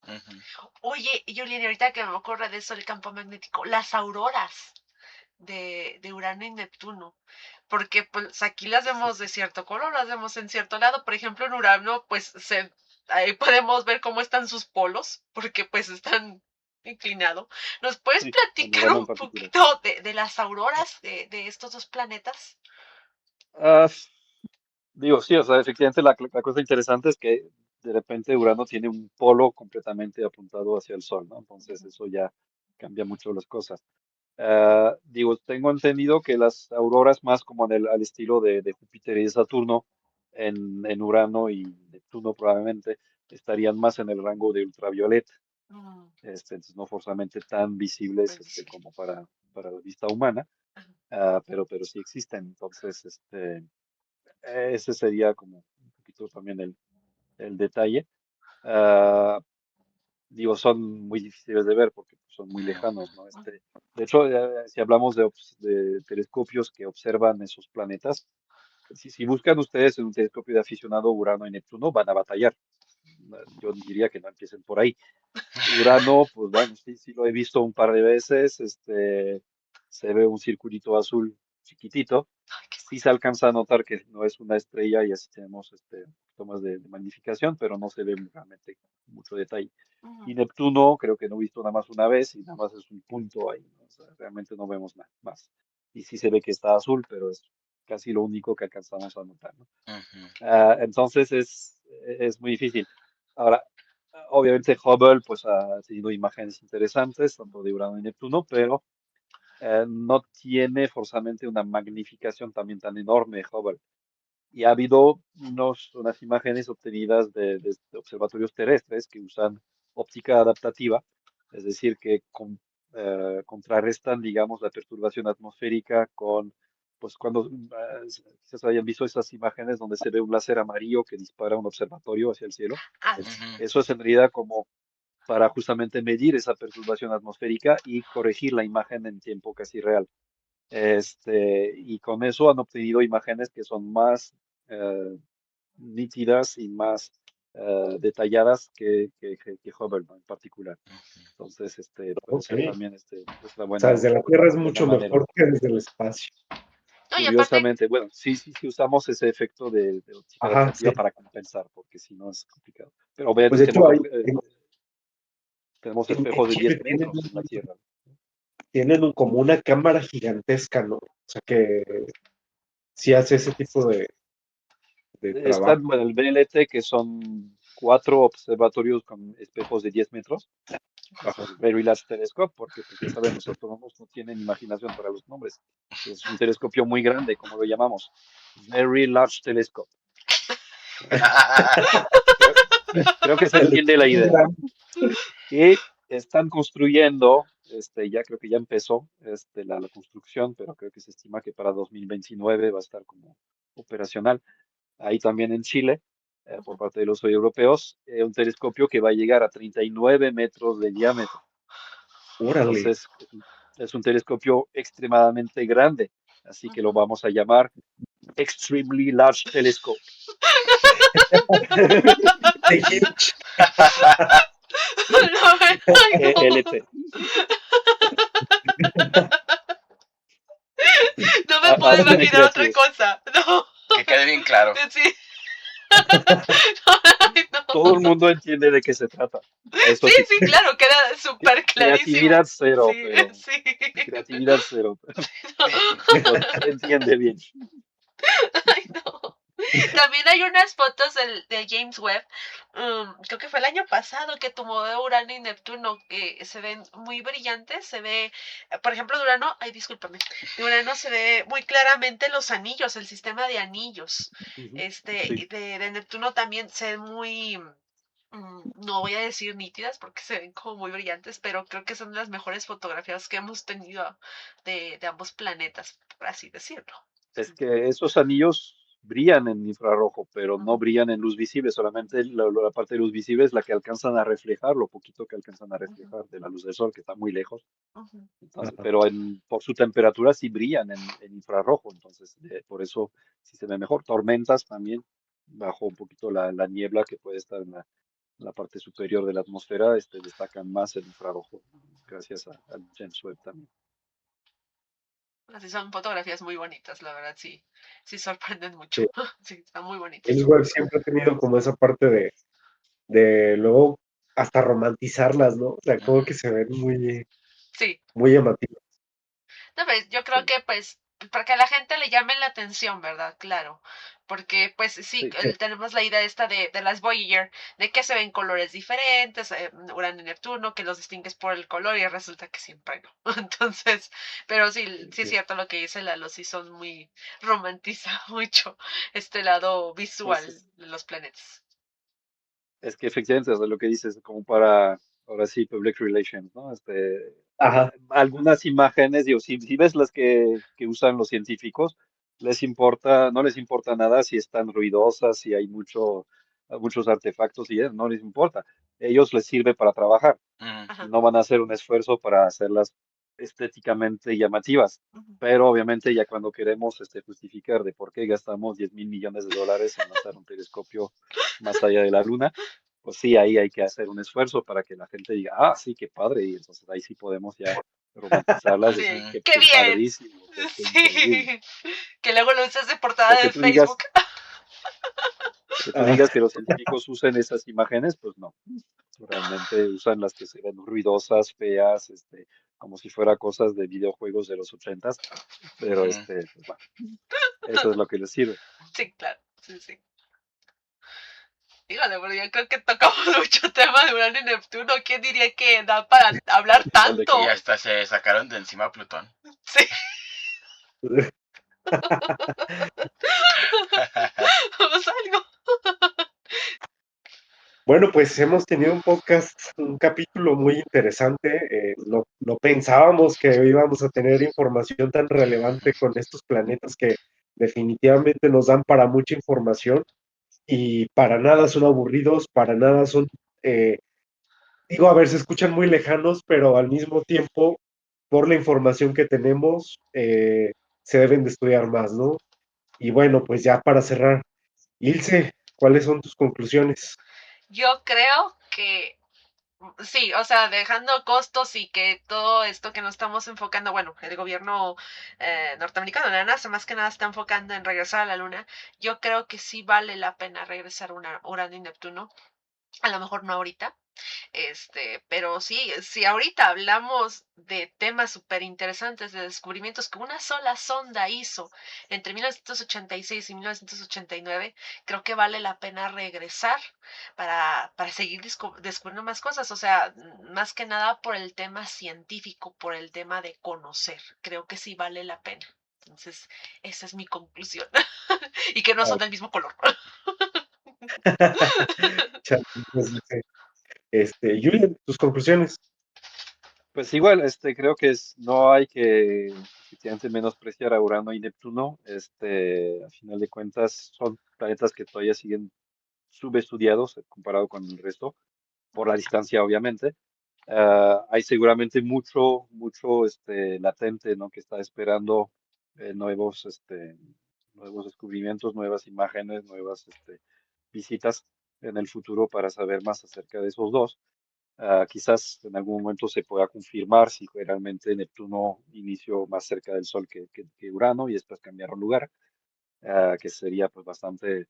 Ujú. Oye, Julián, y ahorita que me ocurre de eso el campo magnético, las auroras de Urano y Neptuno, porque pues aquí las vemos de cierto color, las vemos en cierto lado, por ejemplo en Urano pues ahí podemos ver cómo están sus polos, porque pues están inclinados. ¿Nos puedes Sí, en platicar Urano en un particular. poquito de las auroras de estos dos planetas? Ah, digo, sí, o sea, efectivamente la cosa interesante es que de repente Urano tiene un polo completamente apuntado hacia el Sol, ¿no? Entonces Ujú. eso ya cambia mucho las cosas. Digo, tengo entendido que las auroras más como al estilo de Júpiter y de Saturno, en Urano y Neptuno probablemente, estarían más en el rango de ultravioleta. Mm, Entonces no forzosamente tan visibles pues visible. como para la vista humana, Ajá. pero sí existen. Entonces, ese sería como un poquito también el detalle. Ah, digo, son muy difíciles de ver porque pues, son muy lejanos, ¿no? Ujú. De hecho, si hablamos de telescopios que observan esos planetas, si buscan ustedes en un telescopio de aficionado Urano y Neptuno, van a batallar. Yo diría que no empiecen por ahí. Urano, pues bueno, sí lo he visto un par de veces, se ve un circulito azul chiquitito, Ay, qué sí se alcanza a notar que no es una estrella y así tenemos tomas de magnificación, pero no se ve realmente mucho detalle. cool. Y Neptuno creo que no he visto nada más una vez y nada más es un punto ahí, ¿no? O sea, realmente no vemos nada más. Y sí se ve que está azul, pero es casi lo único que alcanzamos a notar, ¿no? Ujú. Entonces es muy difícil. Ahora, obviamente Hubble pues ha tenido imágenes interesantes, tanto de Urano y Neptuno, pero no tiene forzosamente una magnificación también tan enorme Hubble. Y ha habido unas imágenes obtenidas de observatorios terrestres que usan óptica adaptativa, es decir, que contrarrestan, digamos, la perturbación atmosférica con pues cuando quizás hayan visto esas imágenes donde se ve un láser amarillo que dispara un observatorio hacia el cielo. Ah, Ujú. Eso es en realidad como para justamente medir esa perturbación atmosférica y corregir la imagen en tiempo casi real. Y con eso han obtenido imágenes que son más eh, nítidas y más detalladas que Hubble, ¿no? En particular. Entonces, puede Ok. ser también es la O sea, desde la Tierra es buena mucho manera. mejor que desde el espacio. no, y aparte, Curiosamente, bueno, sí usamos ese efecto de óptica Ajá, sí. refractiva para compensar, porque si no es complicado. Pero Pues de obviamente hecho, tenemos en espejos de Chile 10 metros en la Tierra. tienen como una cámara gigantesca, ¿no? O sea, que sí hace ese tipo de Está trabajo. bueno, el VLT, que son 4 observatorios con espejos de 10 metros, Ajá. el Very Large Telescope, porque pues ya saben, los astrónomos no tienen imaginación para los nombres. Es un telescopio muy grande, como lo llamamos, Very Large Telescope. Creo, creo que se El entiende la equipo idea. grande. Y están construyendo, ya creo que ya empezó la construcción, pero creo que se estima que para 2029 va a estar como operacional. Ahí también en Chile, por parte de los europeos, un telescopio que va a llegar a 39 metros de diámetro. Órale. Entonces, es un telescopio extremadamente grande, así que lo ujú. vamos a llamar Extremely Large Telescope. De Hitch. No, ay, no. ELT. No me puedo Así de imaginar otra creativos. cosa. No. Que quede bien claro. Sí. Ay, Todo el no. mundo entiende de qué se trata. Eso Sí, sí, sí, claro, queda súper creatividad clarísimo. cero, Sí, pero sí. creatividad cero, pero se entiende bien. Ay, no. También hay unas fotos de James Webb, creo que fue el año pasado, que tomó de Urano y Neptuno, que se ven muy brillantes, se ve, por ejemplo, de Urano, ay, discúlpame, de Urano se ve muy claramente los anillos, el sistema de anillos, Ujú. Sí. y de Neptuno también se ven muy, no voy a decir nítidas porque se ven como muy brillantes, pero creo que son las mejores fotografías que hemos tenido de ambos planetas, por así decirlo. Es que esos anillos brillan en infrarrojo, pero no Ujú, brillan en luz visible, solamente la parte de luz visible es la que alcanzan a reflejar, lo poquito que alcanzan a ujú, reflejar de la luz del sol, que está muy lejos. ujú. Entonces, Ajá. pero por su temperatura sí brillan en infrarrojo, entonces por eso sí se ve mejor. Tormentas también, bajo un poquito la niebla que puede estar en la parte superior de la atmósfera, destacan más el infrarrojo, gracias al James Webb también. Así son fotografías muy bonitas, la verdad, sí, sí sorprenden mucho. Sí. Sí, están muy James bonitas. Webb siempre ha tenido como esa parte de luego hasta romantizarlas, ¿no? O sea, como Ujú. que se ven muy, Sí, muy llamativas. no, pues, yo creo Sí, que pues para que a la gente le llame la atención, ¿verdad? Claro, porque pues sí, sí. tenemos la idea esta de las Voyager, de que se ven colores diferentes, Urano y Neptuno, que los distingues por el color y resulta que siempre no. Entonces, pero sí, sí es Sí. cierto lo que dice Lalo, sí son muy, romantiza mucho este lado Pues visual de los planetas. es que efectivamente, o sea, lo que dices, como para, ahora sí, public relations, ¿no? Ajá. Algunas imágenes, digo, si ves las que usan los científicos, no les importa nada si están ruidosas, si hay muchos artefactos y eso, no les importa. Ellos les sirve para trabajar. Ujú. Ajá. No van a hacer un esfuerzo para hacerlas estéticamente llamativas. Ujú. Pero obviamente ya cuando queremos justificar de por qué gastamos 10.000 millones de dólares en lanzar un telescopio más allá de la Luna, pues sí, ahí hay que hacer un esfuerzo para que la gente diga, ah, sí, qué padre, y entonces ahí sí podemos ya romantizarlas, decir, Sí, Ujú. qué qué bien. padrísimo, qué increíble. Sí, que luego lo usas de portada Pero de Facebook. que tú Ah, digas que los científicos usen esas imágenes, pues no. Realmente usan las que se ven ruidosas, feas, como si fuera cosas de videojuegos de los 80s, pero Ujú. pues bueno, eso es lo que les sirve. Sí, claro, sí, sí. Híjole, pero yo creo que tocamos mucho tema de Urano y Neptuno. ¿Quién diría que da para hablar Al final de Y tanto? cuentas. hasta se sacaron de encima a Plutón. Sí, vamos a algo. Bueno, pues hemos tenido un podcast, un capítulo muy interesante. No pensábamos que íbamos a tener información tan relevante con estos planetas que definitivamente nos dan para mucha información y para nada son aburridos, para nada son, eh, digo, a ver, se escuchan muy lejanos, pero al mismo tiempo, por la información que tenemos, se deben de estudiar más, ¿no? Y bueno, pues ya para cerrar, Ilse, ¿cuáles son tus conclusiones? Yo creo que sí, o sea, dejando costos y que todo esto que nos estamos enfocando, bueno, el gobierno norteamericano, la NASA, más que nada está enfocando en regresar a la Luna. Yo creo que sí vale la pena regresar a Urano y Neptuno. A lo mejor no ahorita, pero sí, si ahorita hablamos de temas súper interesantes, de descubrimientos que una sola sonda hizo entre 1986 y 1989, creo que vale la pena regresar para seguir descubriendo más cosas. O sea, más que nada por el tema científico, por el tema de conocer. Creo que sí vale la pena. Entonces, esa es mi conclusión. Y que no son del mismo color. Chale, pues, Ilse. Julian, tus conclusiones. Pues igual, creo que no hay que efectivamente menospreciar a Urano y Neptuno. A final de cuentas, son planetas que todavía siguen subestudiados comparado con el resto, por la distancia, obviamente. Hay seguramente mucho latente, ¿no? Que está esperando nuevos descubrimientos, nuevas imágenes, nuevas visitas en el futuro para saber más acerca de esos dos. Quizás en algún momento se pueda confirmar si fue realmente Neptuno inició más cerca del Sol que Urano y después cambiaron lugar, que sería pues bastante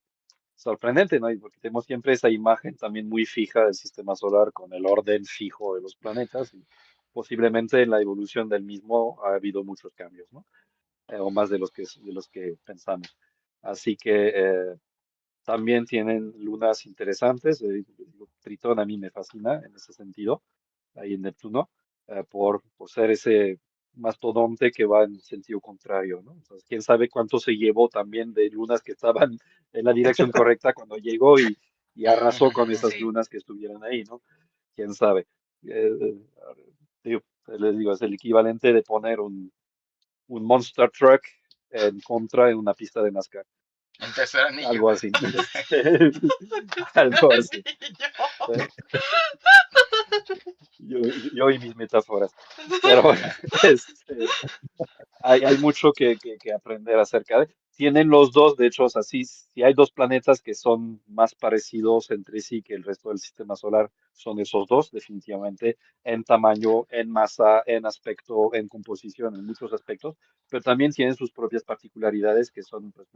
sorprendente, ¿no? Y porque tenemos siempre esa imagen también muy fija del sistema solar con el orden fijo de los planetas y posiblemente en la evolución del mismo ha habido muchos cambios, ¿no? O más de los que pensamos. Así que también tienen lunas interesantes. Tritón a mí me fascina en ese sentido, ahí en Neptuno, por ser ese mastodonte que va en sentido contrario, ¿no? Entonces, quién sabe cuánto se llevó también de lunas que estaban en la dirección correcta cuando llegó y arrasó con esas Sí. lunas que estuvieran ahí, ¿no? Quién sabe. Digo, les digo, es el equivalente de poner un Monster Truck en contra en una pista de NASCAR. En tercer anillo. Algo así. Algo así. ¿Eh? Yo y mis metáforas. Pero bueno, hay mucho que aprender acerca de. Tienen los dos, de hecho, o sea, sí, sí hay dos planetas que son más parecidos entre sí que el resto del sistema solar, son esos dos, definitivamente, en tamaño, en masa, en aspecto, en composición, en muchos aspectos, pero también tienen sus propias particularidades que son pues,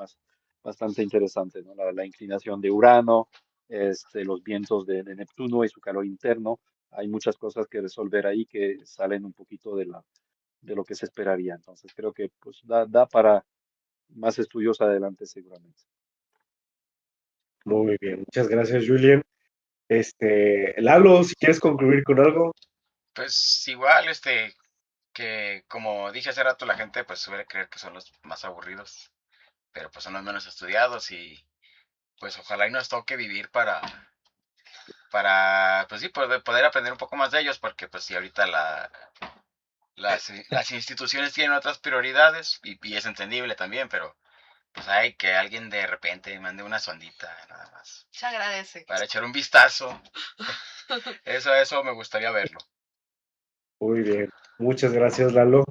bastante interesantes, ¿no? La inclinación de Urano, los vientos de Neptuno y su calor interno. Hay muchas cosas que resolver ahí que salen un poquito de lo que se esperaría. Entonces creo que pues da para más estudios adelante seguramente. Muy bien, muchas gracias, Julian. Lalo, si quieres concluir con algo. Pues igual, que como dije hace rato, la gente pues suele creer que son los más aburridos, pero pues son los menos estudiados y pues ojalá y nos toque vivir para pues sí, poder aprender un poco más de ellos, porque pues sí, ahorita las instituciones tienen otras prioridades y es entendible también, pero pues hay que alguien de repente mande una sondita nada más Se agradece. para echar un vistazo. Eso me gustaría verlo. Muy bien, muchas gracias, Lalo.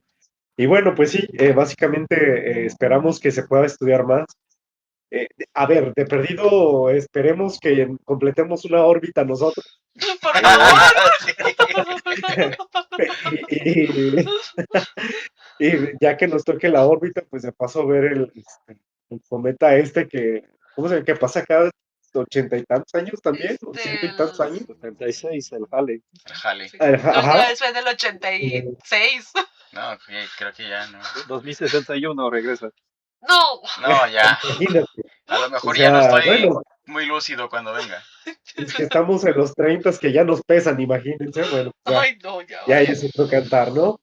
Y bueno, pues sí, básicamente esperamos que se pueda estudiar más. A ver, de perdido, esperemos que completemos una órbita nosotros. Por Eh, favor. y, y ya que nos toque la órbita, pues de paso ver el cometa que, ¿cómo se llama? Que pasa cada 80 y tantos años también, o ciento y tantos años. 76, el Halley. El jale. Sí. Ajá, La última ajá. vez fue del 86. No, creo que ya no. 2061 regresa. No. No, ya. Imagínate. A lo O mejor ya no sea, estoy bueno, muy lúcido cuando venga. es que estamos en los 30 que ya nos pesan, imagínense. Bueno, pues ya, Ay, no, ya ya vale. es otro cantar, ¿no?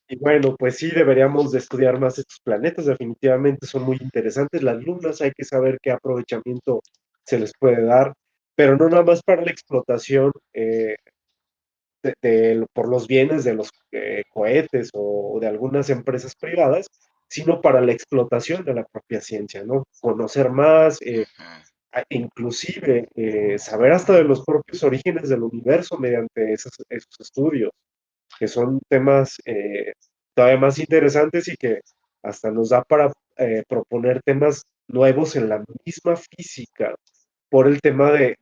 Y bueno, pues sí, deberíamos de estudiar más estos planetas, definitivamente son muy interesantes. Las lunas hay que saber qué aprovechamiento se les puede dar. pero no nada más para la explotación por los bienes de los cohetes o de algunas empresas privadas, sino para la explotación de la propia ciencia, ¿no? Conocer más, inclusive saber hasta de los propios orígenes del universo mediante esos estudios, que son temas todavía más interesantes y que hasta nos da para proponer temas nuevos en la misma física por el tema de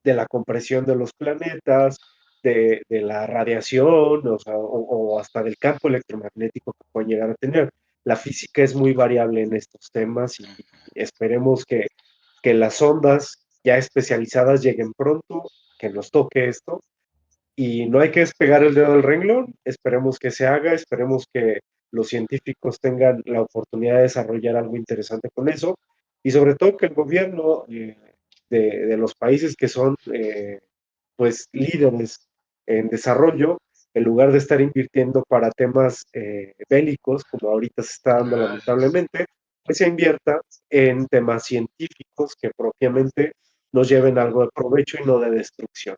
la compresión de los planetas, de la radiación, o sea, o hasta del campo electromagnético que pueden llegar a tener. La física es muy variable en estos temas y esperemos que las ondas ya especializadas lleguen pronto, que nos toque esto, y no hay que despegar el dedo del renglón, esperemos que se haga, esperemos que los científicos tengan la oportunidad de desarrollar algo interesante con eso, y sobre todo que el gobierno de los países que son pues líderes en desarrollo, en lugar de estar invirtiendo para temas bélicos, como ahorita se está dando lamentablemente, pues se invierta en temas científicos que propiamente nos lleven algo de provecho y no de destrucción.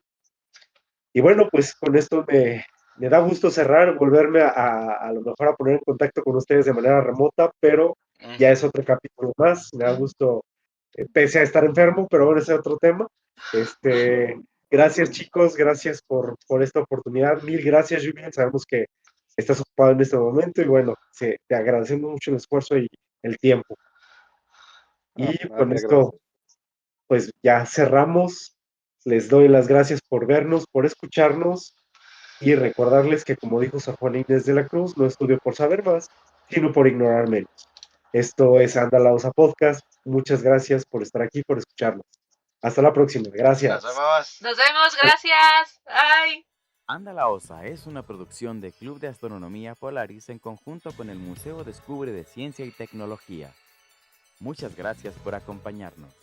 Y bueno, pues con esto me da gusto cerrar, volverme a lo mejor a poner en contacto con ustedes de manera remota, pero ya es otro capítulo más. Me da gusto, pese a estar enfermo, pero bueno, ese es otro tema. Gracias chicos, gracias por esta oportunidad. Mil gracias, Julián. Sabemos que estás ocupado en este momento y bueno, te agradecemos mucho el esfuerzo y el tiempo. Y con Te esto, agradezco. pues ya cerramos. Les doy las gracias por vernos, por escucharnos y recordarles que, como dijo San Juan Inés de la Cruz, no estudio por saber más, sino por ignorar menos. Esto es Anda la Osa Podcast. Muchas gracias por estar aquí, por escucharnos. Hasta la próxima. Gracias. Nos vemos. Nos vemos, gracias. Bye. Anda la Osa es una producción de Club de Astronomía Polaris en conjunto con el Museo Descubre de Ciencia y Tecnología. Muchas gracias por acompañarnos.